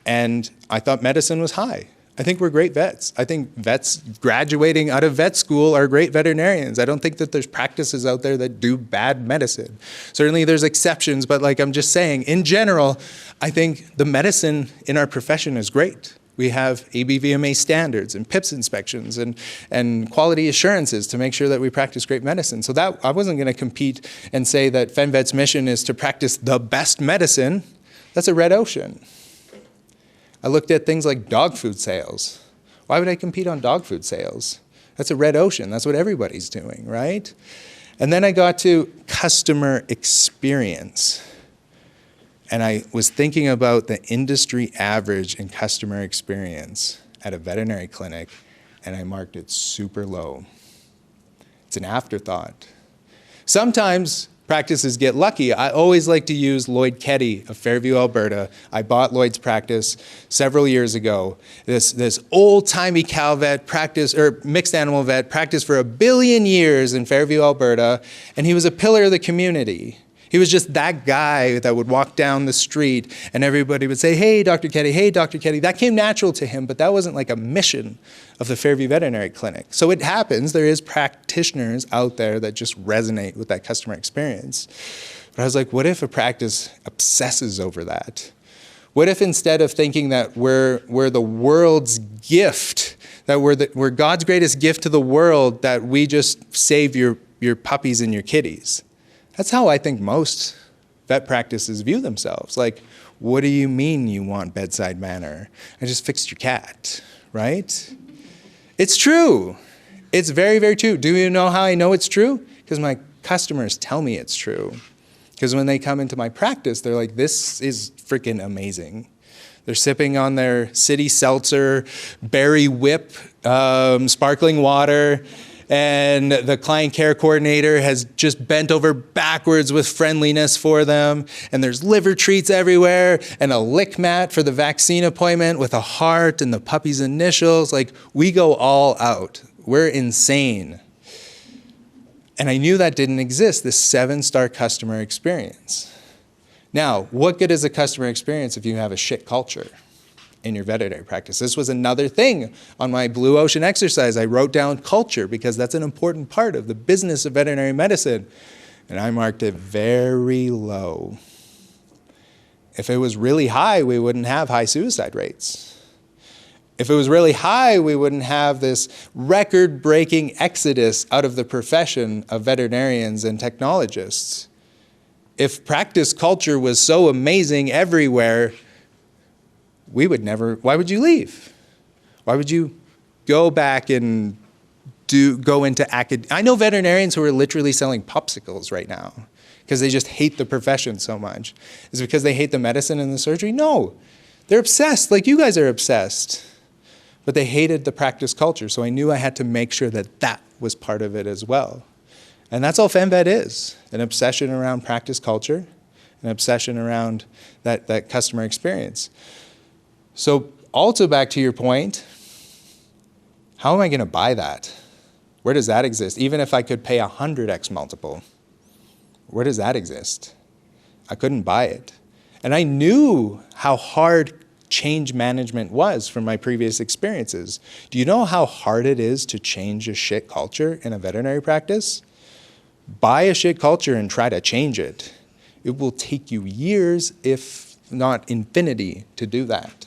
And I thought medicine was high. I think we're great vets. I think vets graduating out of vet school are great veterinarians. I don't think that there's practices out there that do bad medicine. Certainly there's exceptions, but like I'm just saying, in general, I think the medicine in our profession is great. We have ABVMA standards and PIPS inspections and quality assurances to make sure that we practice great medicine. So that I wasn't going to compete and say that Fen Vet's mission is to practice the best medicine. That's a red ocean. I looked at things like dog food sales. Why would I compete on dog food sales? That's a red ocean. That's what everybody's doing, right? And then I got to customer experience. And I was thinking about the industry average in customer experience at a veterinary clinic, and I marked it super low. It's an afterthought. Sometimes practices get lucky. I always like to use Lloyd Keddy of Fairview, Alberta. I bought Lloyd's practice several years ago. This old-timey cow vet practice, or mixed animal vet, practiced for 1 billion years in Fairview, Alberta, and he was a pillar of the community. He was just that guy that would walk down the street and everybody would say, hey, Dr. Keddy, hey, Dr. Keddy. That came natural to him, but that wasn't like a mission of the Fairview Veterinary Clinic. So it happens, there is practitioners out there that just resonate with that customer experience. But I was like, what if a practice obsesses over that? What if instead of thinking that we're the world's gift, that we're God's greatest gift to the world, that we just save your puppies and your kitties? That's how I think most vet practices view themselves. Like, what do you mean you want bedside manner? I just fixed your cat, right? It's true. It's very, very true. Do you know how I know it's true? Because my customers tell me it's true. Because when they come into my practice, they're like, this is freaking amazing. They're sipping on their city seltzer, berry whip, sparkling water, and the client care coordinator has just bent over backwards with friendliness for them, and there's liver treats everywhere, and a lick mat for the vaccine appointment with a heart and the puppy's initials. Like, we go all out. We're insane. And I knew that didn't exist, this 7-star customer experience. Now, what good is a customer experience if you have a shit culture in your veterinary practice? This was another thing on my blue ocean exercise. I wrote down culture because that's an important part of the business of veterinary medicine. And I marked it very low. If it was really high, we wouldn't have high suicide rates. If it was really high, we wouldn't have this record-breaking exodus out of the profession of veterinarians and technologists. If practice culture was so amazing everywhere, we would never, why would you leave? Why would you go back and go into academia? I know veterinarians who are literally selling popsicles right now because they just hate the profession so much. Is it because they hate the medicine and the surgery? No, they're obsessed, like you guys are obsessed. But they hated the practice culture, so I knew I had to make sure that that was part of it as well. And that's all Fen Vet is, an obsession around practice culture, an obsession around that customer experience. So also back to your point, how am I going to buy that? Where does that exist? Even if I could pay 100x multiple, Where does that exist? I couldn't buy it. And I knew how hard change management was from my previous experiences. Do you know how hard it is to change a shit culture in a veterinary practice? Buy a shit culture and try to change it. It will take you years, if not infinity, to do that.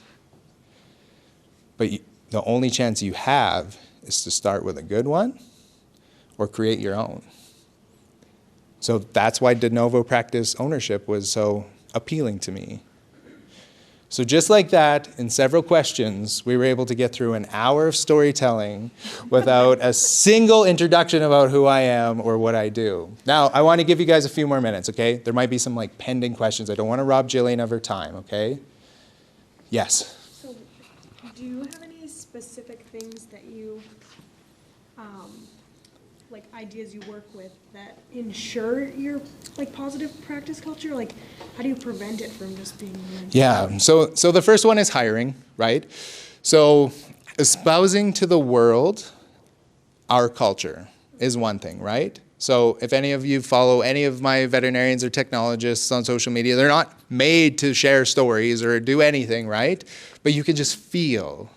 But the only chance you have is to start with a good one or create your own. So that's why de novo practice ownership was so appealing to me. So just like that, in several questions, we were able to get through an hour of storytelling without a single introduction about who I am or what I do. Now, I want to give you guys a few more minutes, okay? There might be some like pending questions. I don't want to rob Jillian of her time, okay? Yes? So, do you have any specific things that you, like ideas you work with that ensure your like positive practice culture? Like, how do you prevent it from just being like? Yeah, so the first one is hiring, right? So espousing to the world our culture is one thing, right? So if any of you follow any of my veterinarians or technologists on social media, they're not made to share stories or do anything, right? But you can just feel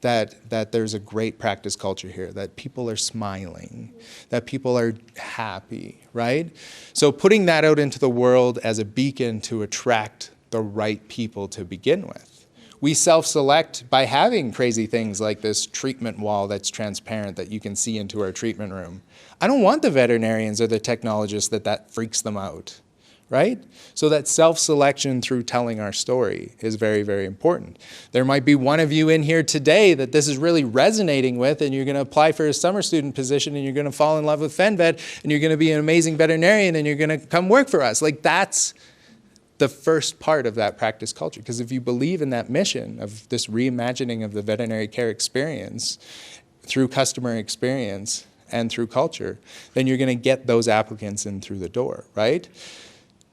that there's a great practice culture here, that people are smiling, that people are happy, right? So putting that out into the world as a beacon to attract the right people to begin with. We self-select by having crazy things like this treatment wall that's transparent that you can see into our treatment room. I don't want the veterinarians or the technologists that freaks them out, right? So that self-selection through telling our story is very, very important. There might be one of you in here today that this is really resonating with, and you're going to apply for a summer student position, and you're going to fall in love with Fen Vet, and you're going to be an amazing veterinarian, and you're going to come work for us. Like, that's the first part of that practice culture. Because if you believe in that mission of this reimagining of the veterinary care experience through customer experience and through culture, then you're going to get those applicants in through the door, right?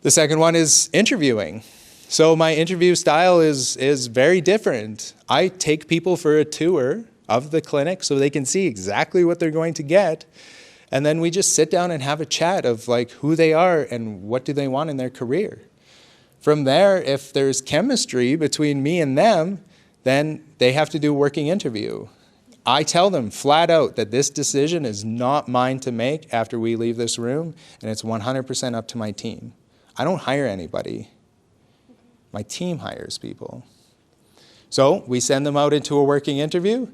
The second one is interviewing. So my interview style is very different. I take people for a tour of the clinic so they can see exactly what they're going to get. And then we just sit down and have a chat of like who they are and what do they want in their career. From there, if there's chemistry between me and them, then they have to do a working interview. I tell them flat out that this decision is not mine to make after we leave this room, and it's 100% up to my team. I don't hire anybody. My team hires people. So we send them out into a working interview.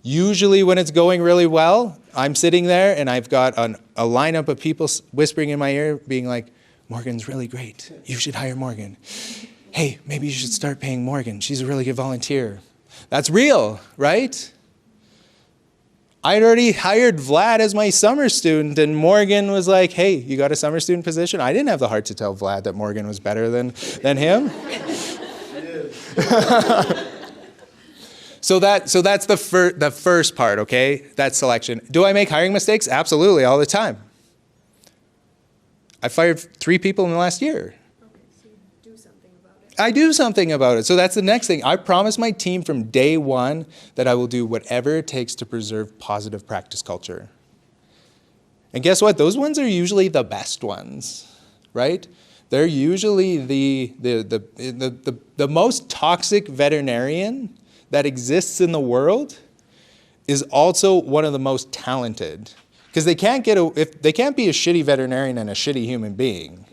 Usually when it's going really well, I'm sitting there and I've got a lineup of people whispering in my ear being like, Morgan's really great. You should hire Morgan. Hey, maybe you should start paying Morgan. She's a really good volunteer. That's real, right? I'd already hired Vlad as my summer student, and Morgan was like, hey, you got a summer student position? I didn't have the heart to tell Vlad that Morgan was better than him. So that's the first part, okay? That's selection. Do I make hiring mistakes? Absolutely, all the time. I fired 3 people in the last year. I do something about it. So that's the next thing. I promise my team from day one that I will do whatever it takes to preserve positive practice culture. And guess what? Those ones are usually the best ones, right? They're usually the most toxic veterinarian that exists in the world is also one of the most talented. Because they can't be a shitty veterinarian and a shitty human being,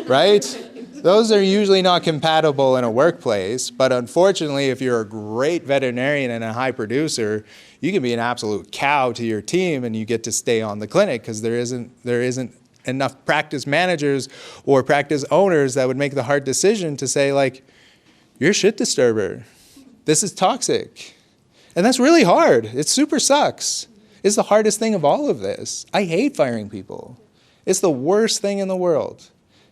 right? Those are usually not compatible in a workplace, but unfortunately, if you're a great veterinarian and a high producer, you can be an absolute cow to your team and you get to stay on the clinic because there isn't enough practice managers or practice owners that would make the hard decision to say, like, you're a shit disturber. This is toxic. And that's really hard. It super sucks. It's the hardest thing of all of this. I hate firing people. It's the worst thing in the world.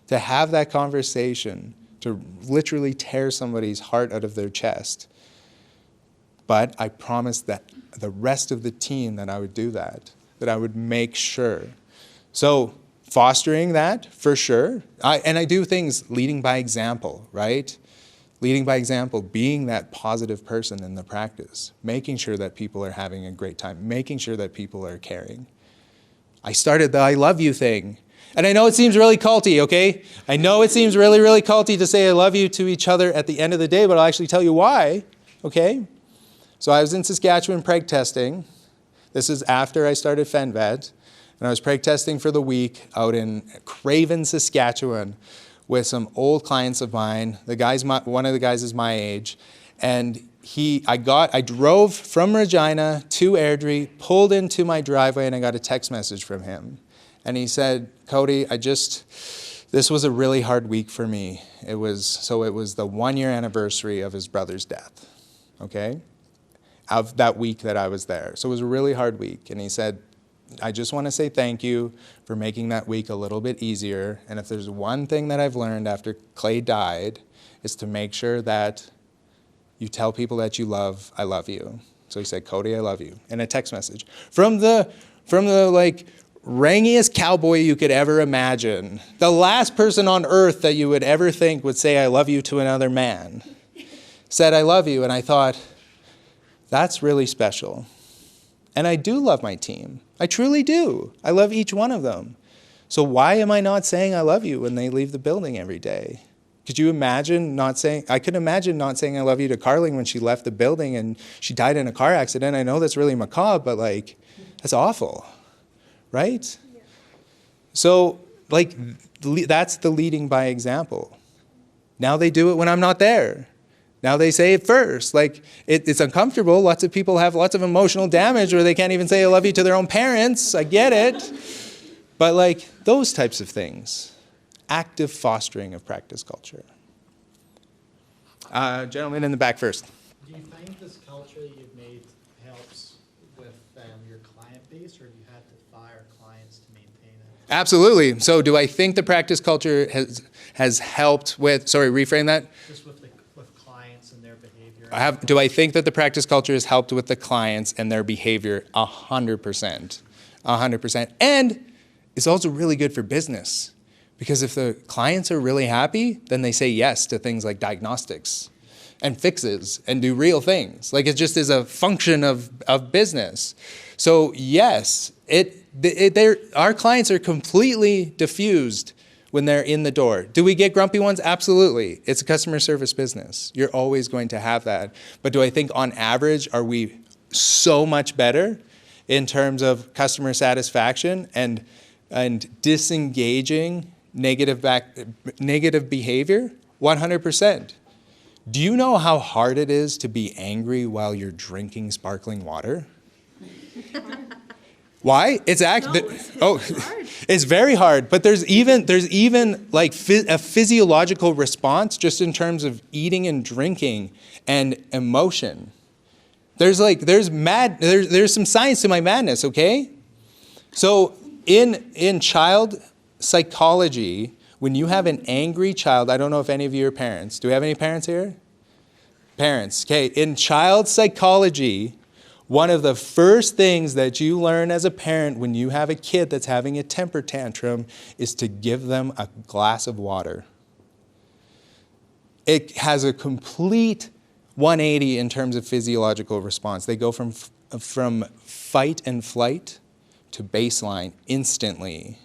To have that conversation, to literally tear somebody's heart out of their chest. But I promised that the rest of the team that I would do that I would make sure. So fostering that, for sure. And I do things leading by example, right? Leading by example, being that positive person in the practice, making sure that people are having a great time, making sure that people are caring. I started the I love you thing. And I know it seems really culty, okay? I know it seems really, really culty to say I love you to each other at the end of the day, but I'll actually tell you why, okay? So I was in Saskatchewan preg testing. This is after I started Fen Vet. And I was preg testing for the week out in Craven, Saskatchewan with some old clients of mine. One of the guys is my age. And I drove from Regina to Airdrie, pulled into my driveway, and I got a text message from him. And he said, Cody, this was a really hard week for me. It was the 1-year anniversary of his brother's death, okay? Of that week that I was there. So it was a really hard week. And he said, I just want to say thank you for making that week a little bit easier. And if there's one thing that I've learned after Clay died, is to make sure that you tell people that you love, I love you. So he said, Cody, I love you. In a text message. From the like rangiest cowboy you could ever imagine. The last person on earth that you would ever think would say, I love you to another man. Said, I love you. And I thought, that's really special. And I do love my team. I truly do. I love each one of them. So why am I not saying I love you when they leave the building every day? Could you imagine I could imagine not saying I love you to Carling when she left the building and she died in a car accident. I know that's really macabre, but like, that's awful, right? Yeah. So like, that's the leading by example. Now they do it when I'm not there. Now they say it first. Like, it's uncomfortable. Lots of people have lots of emotional damage where they can't even say I love you to their own parents. I get it. But like, those types of things. Active fostering of practice culture. Gentleman in the back first. Do you find this culture that you've made helps with your client base, or have you had to fire clients to maintain it? Absolutely. So do I think the practice culture has helped with, sorry, reframe that? Just with clients and their behavior. Do I think that the practice culture has helped with the clients and their behavior? 100%. 100%. And it's also really good for business. Because if the clients are really happy, then they say yes to things like diagnostics and fixes and do real things. Like, it just is a function of business. So yes, our clients are completely diffused when they're in the door. Do we get grumpy ones? Absolutely. It's a customer service business. You're always going to have that. But do I think on average, are we so much better in terms of customer satisfaction and disengaging negative behavior? 100%. Do you know how hard it is to be angry while you're drinking sparkling water? Why? It's it's very hard. But there's even like a physiological response just in terms of eating and drinking and emotion. There's some science to my madness. Okay, so in child psychology, when you have an angry child, I don't know if any of you are parents. Do we have any parents here? Parents. Okay, in child psychology, one of the first things that you learn as a parent when you have a kid that's having a temper tantrum is to give them a glass of water. It has a complete 180 in terms of physiological response. They go from fight and flight to baseline instantly.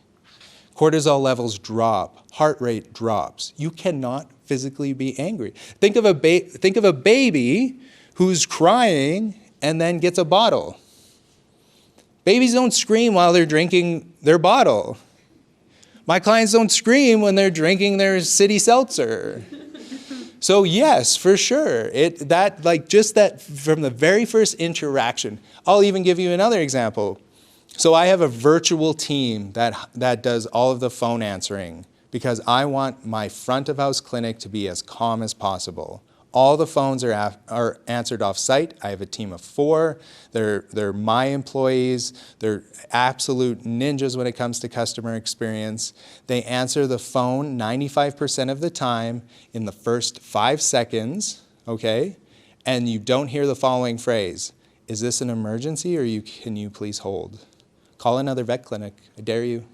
Cortisol levels drop, heart rate drops. You cannot physically be angry. Think of a baby who's crying and then gets a bottle. Babies don't scream while they're drinking their bottle. My clients don't scream when they're drinking their city seltzer. So yes, for sure. That from the very first interaction. I'll even give you another example. So I have a virtual team that does all of the phone answering because I want my front of house clinic to be as calm as possible. All the phones are answered off site. I have a team of 4. They're my employees. They're absolute ninjas when it comes to customer experience. They answer the phone 95% of the time in the first 5 seconds, okay? And you don't hear the following phrase: is this an emergency or can you please hold? Call another vet clinic, I dare you.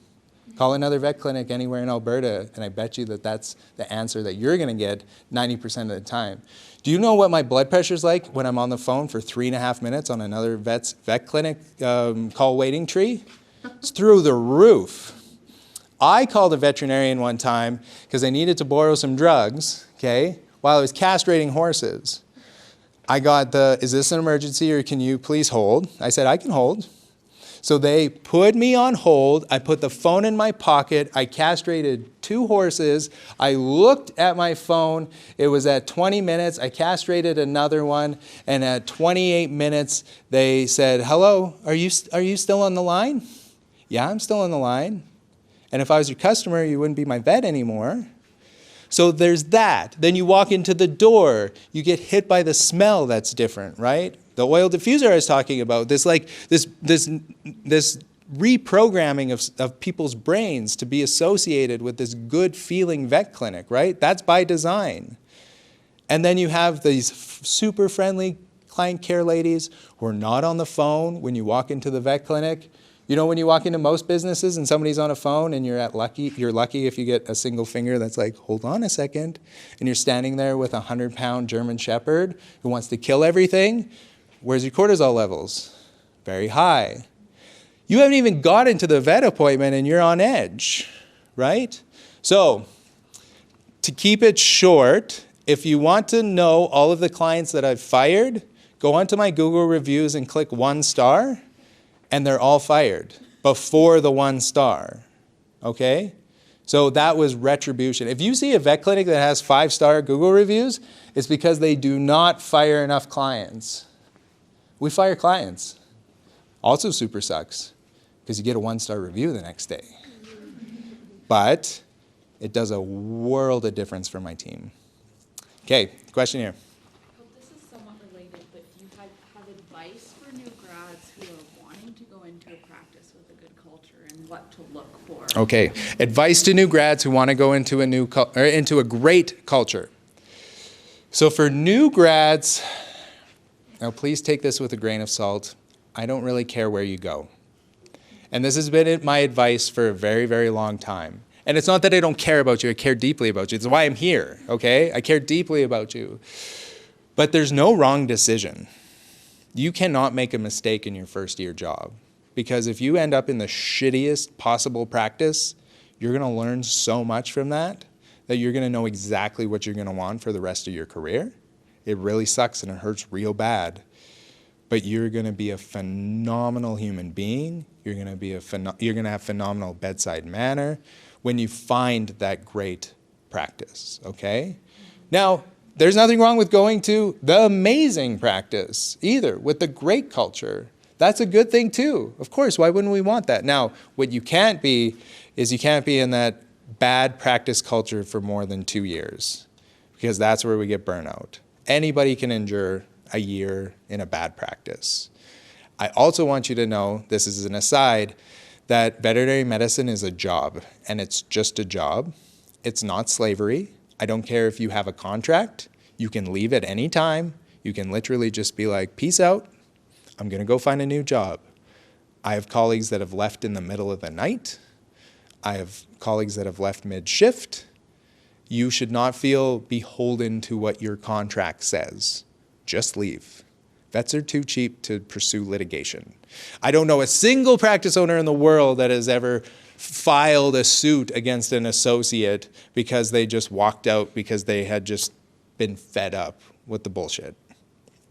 Call another vet clinic anywhere in Alberta, and I bet you that's the answer that you're gonna get 90% of the time. Do you know what my blood pressure's like when I'm on the phone for 3.5 minutes on another vet clinic call waiting tree? It's through the roof. I called a veterinarian one time because I needed to borrow some drugs, okay, while I was castrating horses. I got is this an emergency or can you please hold? I said, I can hold. So they put me on hold. I put the phone in my pocket. I castrated 2 horses. I looked at my phone. It was at 20 minutes. I castrated another one. And at 28 minutes, they said, hello, are you still on the line? Yeah, I'm still on the line. And if I was your customer, you wouldn't be my vet anymore. So there's that. Then you walk into the door. You get hit by the smell that's different, right? The oil diffuser I was talking about, this reprogramming of people's brains to be associated with this good feeling vet clinic, right? That's by design. And then you have these super friendly client care ladies who are not on the phone when you walk into the vet clinic. You know, when you walk into most businesses and somebody's on a phone and you're lucky if you get a single finger that's like, hold on a second, and you're standing there with a 100-pound German Shepherd who wants to kill everything. Where's your cortisol levels? Very high. You haven't even got into the vet appointment and you're on edge, right? So, to keep it short, if you want to know all of the clients that I've fired, go onto my Google reviews and click 1 star, and they're all fired before the 1 star, okay? So that was retribution. If you see a vet clinic that has 5-star Google reviews, it's because they do not fire enough clients. We fire clients. Also super sucks, because you get a 1-star review the next day. But it does a world of difference for my team. Okay, question here. Well, this is somewhat related, but do you have advice for new grads who are wanting to go into a practice with a good culture and what to look for? Okay, advice to new grads who want to go into into a great culture. So for new grads, now please take this with a grain of salt. I don't really care where you go. And this has been my advice for a very, very long time. And it's not that I don't care about you, I care deeply about you. It's why I'm here, okay? I care deeply about you. But there's no wrong decision. You cannot make a mistake in your first year job. Because if you end up in the shittiest possible practice, you're gonna learn so much from that you're gonna know exactly what you're gonna want for the rest of your career. It really sucks and it hurts real bad. But you're gonna be a phenomenal human being. You're gonna have phenomenal bedside manner when you find that great practice, okay? Now, there's nothing wrong with going to the amazing practice either, with the great culture. That's a good thing too. Of course, why wouldn't we want that? Now, what you can't be is you can't be in that bad practice culture for more than 2 years, because that's where we get burnout. Anybody can endure a year in a bad practice. I also want you to know, this is an aside, that veterinary medicine is a job, and it's just a job. It's not slavery. I don't care if you have a contract. You can leave at any time. You can literally just be like, peace out. I'm gonna go find a new job. I have colleagues that have left in the middle of the night. I have colleagues that have left mid-shift. You should not feel beholden to what your contract says. Just leave. Vets are too cheap to pursue litigation. I don't know a single practice owner in the world that has ever filed a suit against an associate because they just walked out because they had just been fed up with the bullshit.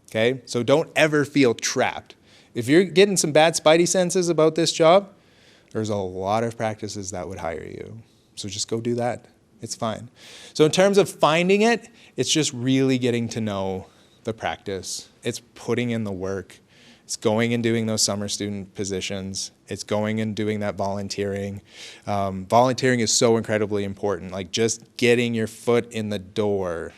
Okay? So don't ever feel trapped. If you're getting some bad spidey senses about this job, there's a lot of practices that would hire you. So just go do that. It's fine. So in terms of finding it, it's just really getting to know the practice. It's putting in the work. It's going and doing those summer student positions. It's going and doing that volunteering. Volunteering is so incredibly important. Like just getting your foot in the door.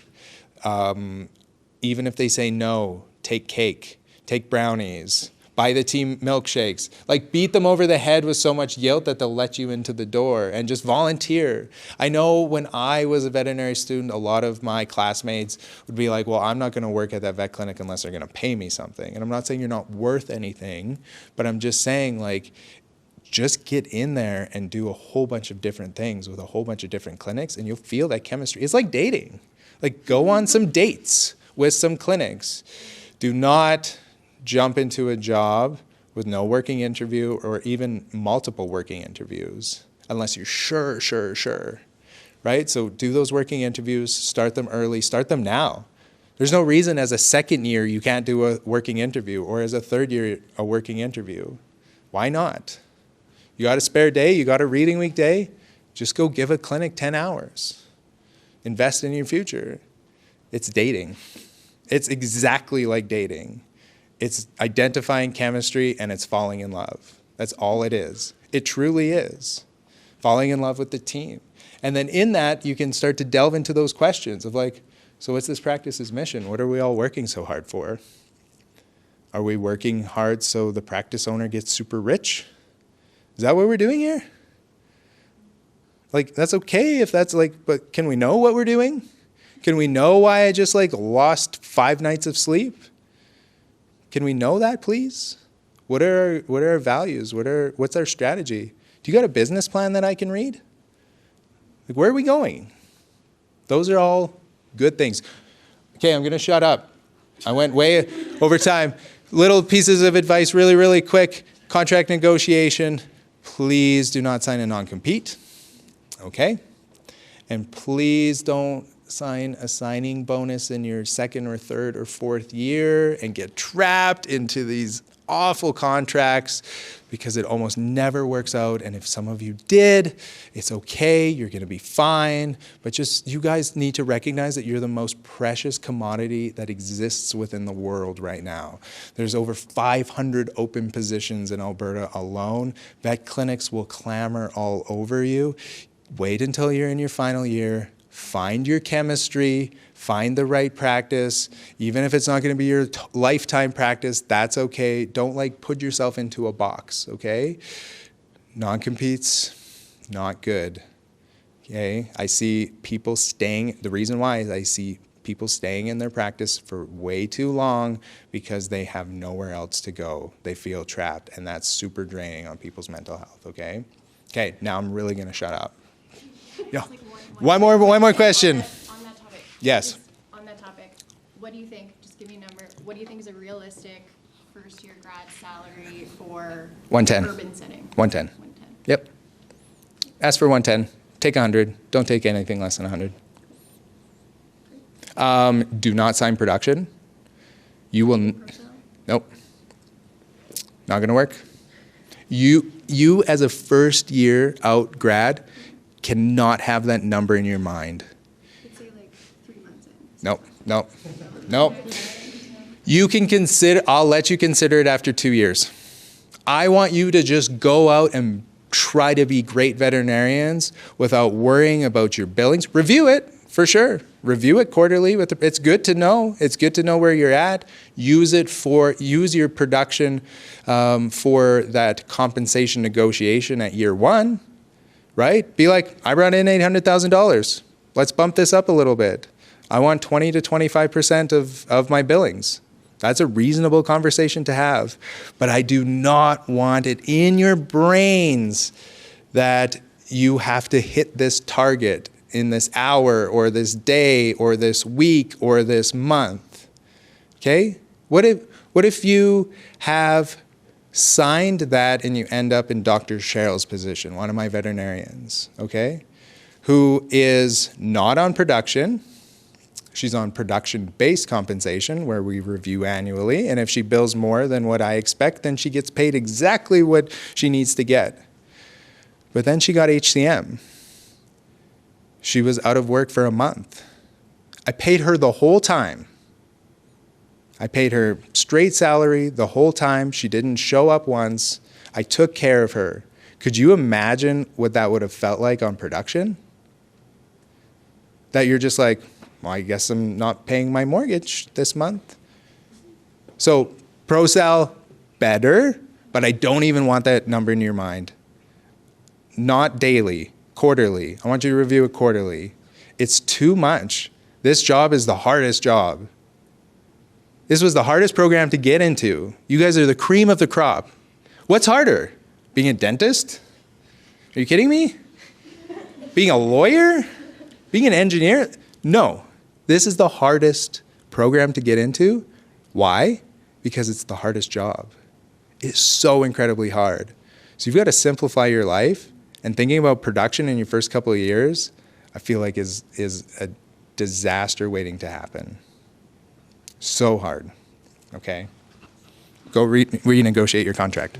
Even if they say no, take cake, take brownies, buy the team milkshakes. Like beat them over the head with so much guilt that they'll let you into the door and just volunteer. I know when I was a veterinary student, a lot of my classmates would be like, well, I'm not gonna work at that vet clinic unless they're gonna pay me something. And I'm not saying you're not worth anything, but I'm just saying like, just get in there and do a whole bunch of different things with a whole bunch of different clinics and you'll feel that chemistry. It's like dating. Like go on some dates with some clinics. Do not jump into a job with no working interview or even multiple working interviews. unless you're sure, right? So do those working interviews, start them early, start them now. There's no reason as a second year you can't do a working interview, or as a third year a working interview. Why not? You got a spare day, you got a reading week day, just go give a clinic 10 hours. Invest in your future. It's dating. It's exactly like dating. It's identifying chemistry and it's falling in love. That's all it is. It truly is. Falling in love with the team. And then in that, you can start to delve into those questions of like, so what's this practice's mission? What are we all working so hard for? Are we working hard so the practice owner gets super rich? Is that what we're doing here? Like, that's okay if that's like, but can we know what we're doing? Can we know why I just like lost 5 nights of sleep? Can we know that, please? What are our values? What's our strategy? Do you got a business plan that I can read? Like, where are we going? Those are all good things. Okay, I'm going to shut up. I went way over time. Little pieces of advice, really, really quick. Contract negotiation. Please do not sign a non-compete. Okay? And please don't sign a signing bonus in your second or third or fourth year and get trapped into these awful contracts because it almost never works out. And if some of you did, it's okay. You're going to be fine. But just you guys need to recognize that you're the most precious commodity that exists within the world right now. There's over 500 open positions in Alberta alone. Vet clinics will clamor all over you. Wait until you're in your final year. Find your chemistry, find the right practice. Even if it's not going to be your lifetime practice, that's okay. Don't like put yourself into a box, okay? Non-competes, not good, okay? I see people staying, the reason why is I see people staying in their practice for way too long because they have nowhere else to go. They feel trapped, and that's super draining on people's mental health, okay? Okay, now I'm really going to shut up. Yeah. One more question. On that topic. Yes. On that topic, what do you think, just give me a number, what do you think is a realistic first-year grad salary for 110. urban setting? 110. 110. Yep. Ask for 110. Take 100. Don't take anything less than 100. Do not sign production. You will. Nope. Not going to work. You as a first year out grad cannot have that number in your mind. Let's say like 3 months in. Nope. You can consider, I'll let you consider it after 2 years. I want you to just go out and try to be great veterinarians without worrying about your billings. Review it, for sure. Review it quarterly. It's good to know. It's good to know where you're at. Use your production for that compensation negotiation at year 1. Right? Be like, I brought in $800,000. Let's bump this up a little bit. I want 20 to 25% of my billings. That's a reasonable conversation to have. But I do not want it in your brains that you have to hit this target in this hour or this day or this week or this month. Okay? What if you have signed that and you end up in Dr. Cheryl's position, one of my veterinarians, okay, who is not on production. She's on production-based compensation where we review annually, and if she bills more than what I expect, then she gets paid exactly what she needs to get. But then she got HCM. She was out of work for a month. I paid her the whole time. I paid her straight salary the whole time. She didn't show up once. I took care of her. Could you imagine what that would have felt like on production? That you're just like, well, I guess I'm not paying my mortgage this month. So ProSal, better, but I don't even want that number in your mind. Not daily, quarterly. I want you to review it quarterly. It's too much. This job is the hardest job. This was the hardest program to get into. You guys are the cream of the crop. What's harder? Being a dentist? Are you kidding me? Being a lawyer? Being an engineer? No. This is the hardest program to get into. Why? Because it's the hardest job. It's so incredibly hard. So you've got to simplify your life And thinking about production in your first couple of years, I feel like is a disaster waiting to happen. So hard, okay? Go renegotiate your contract.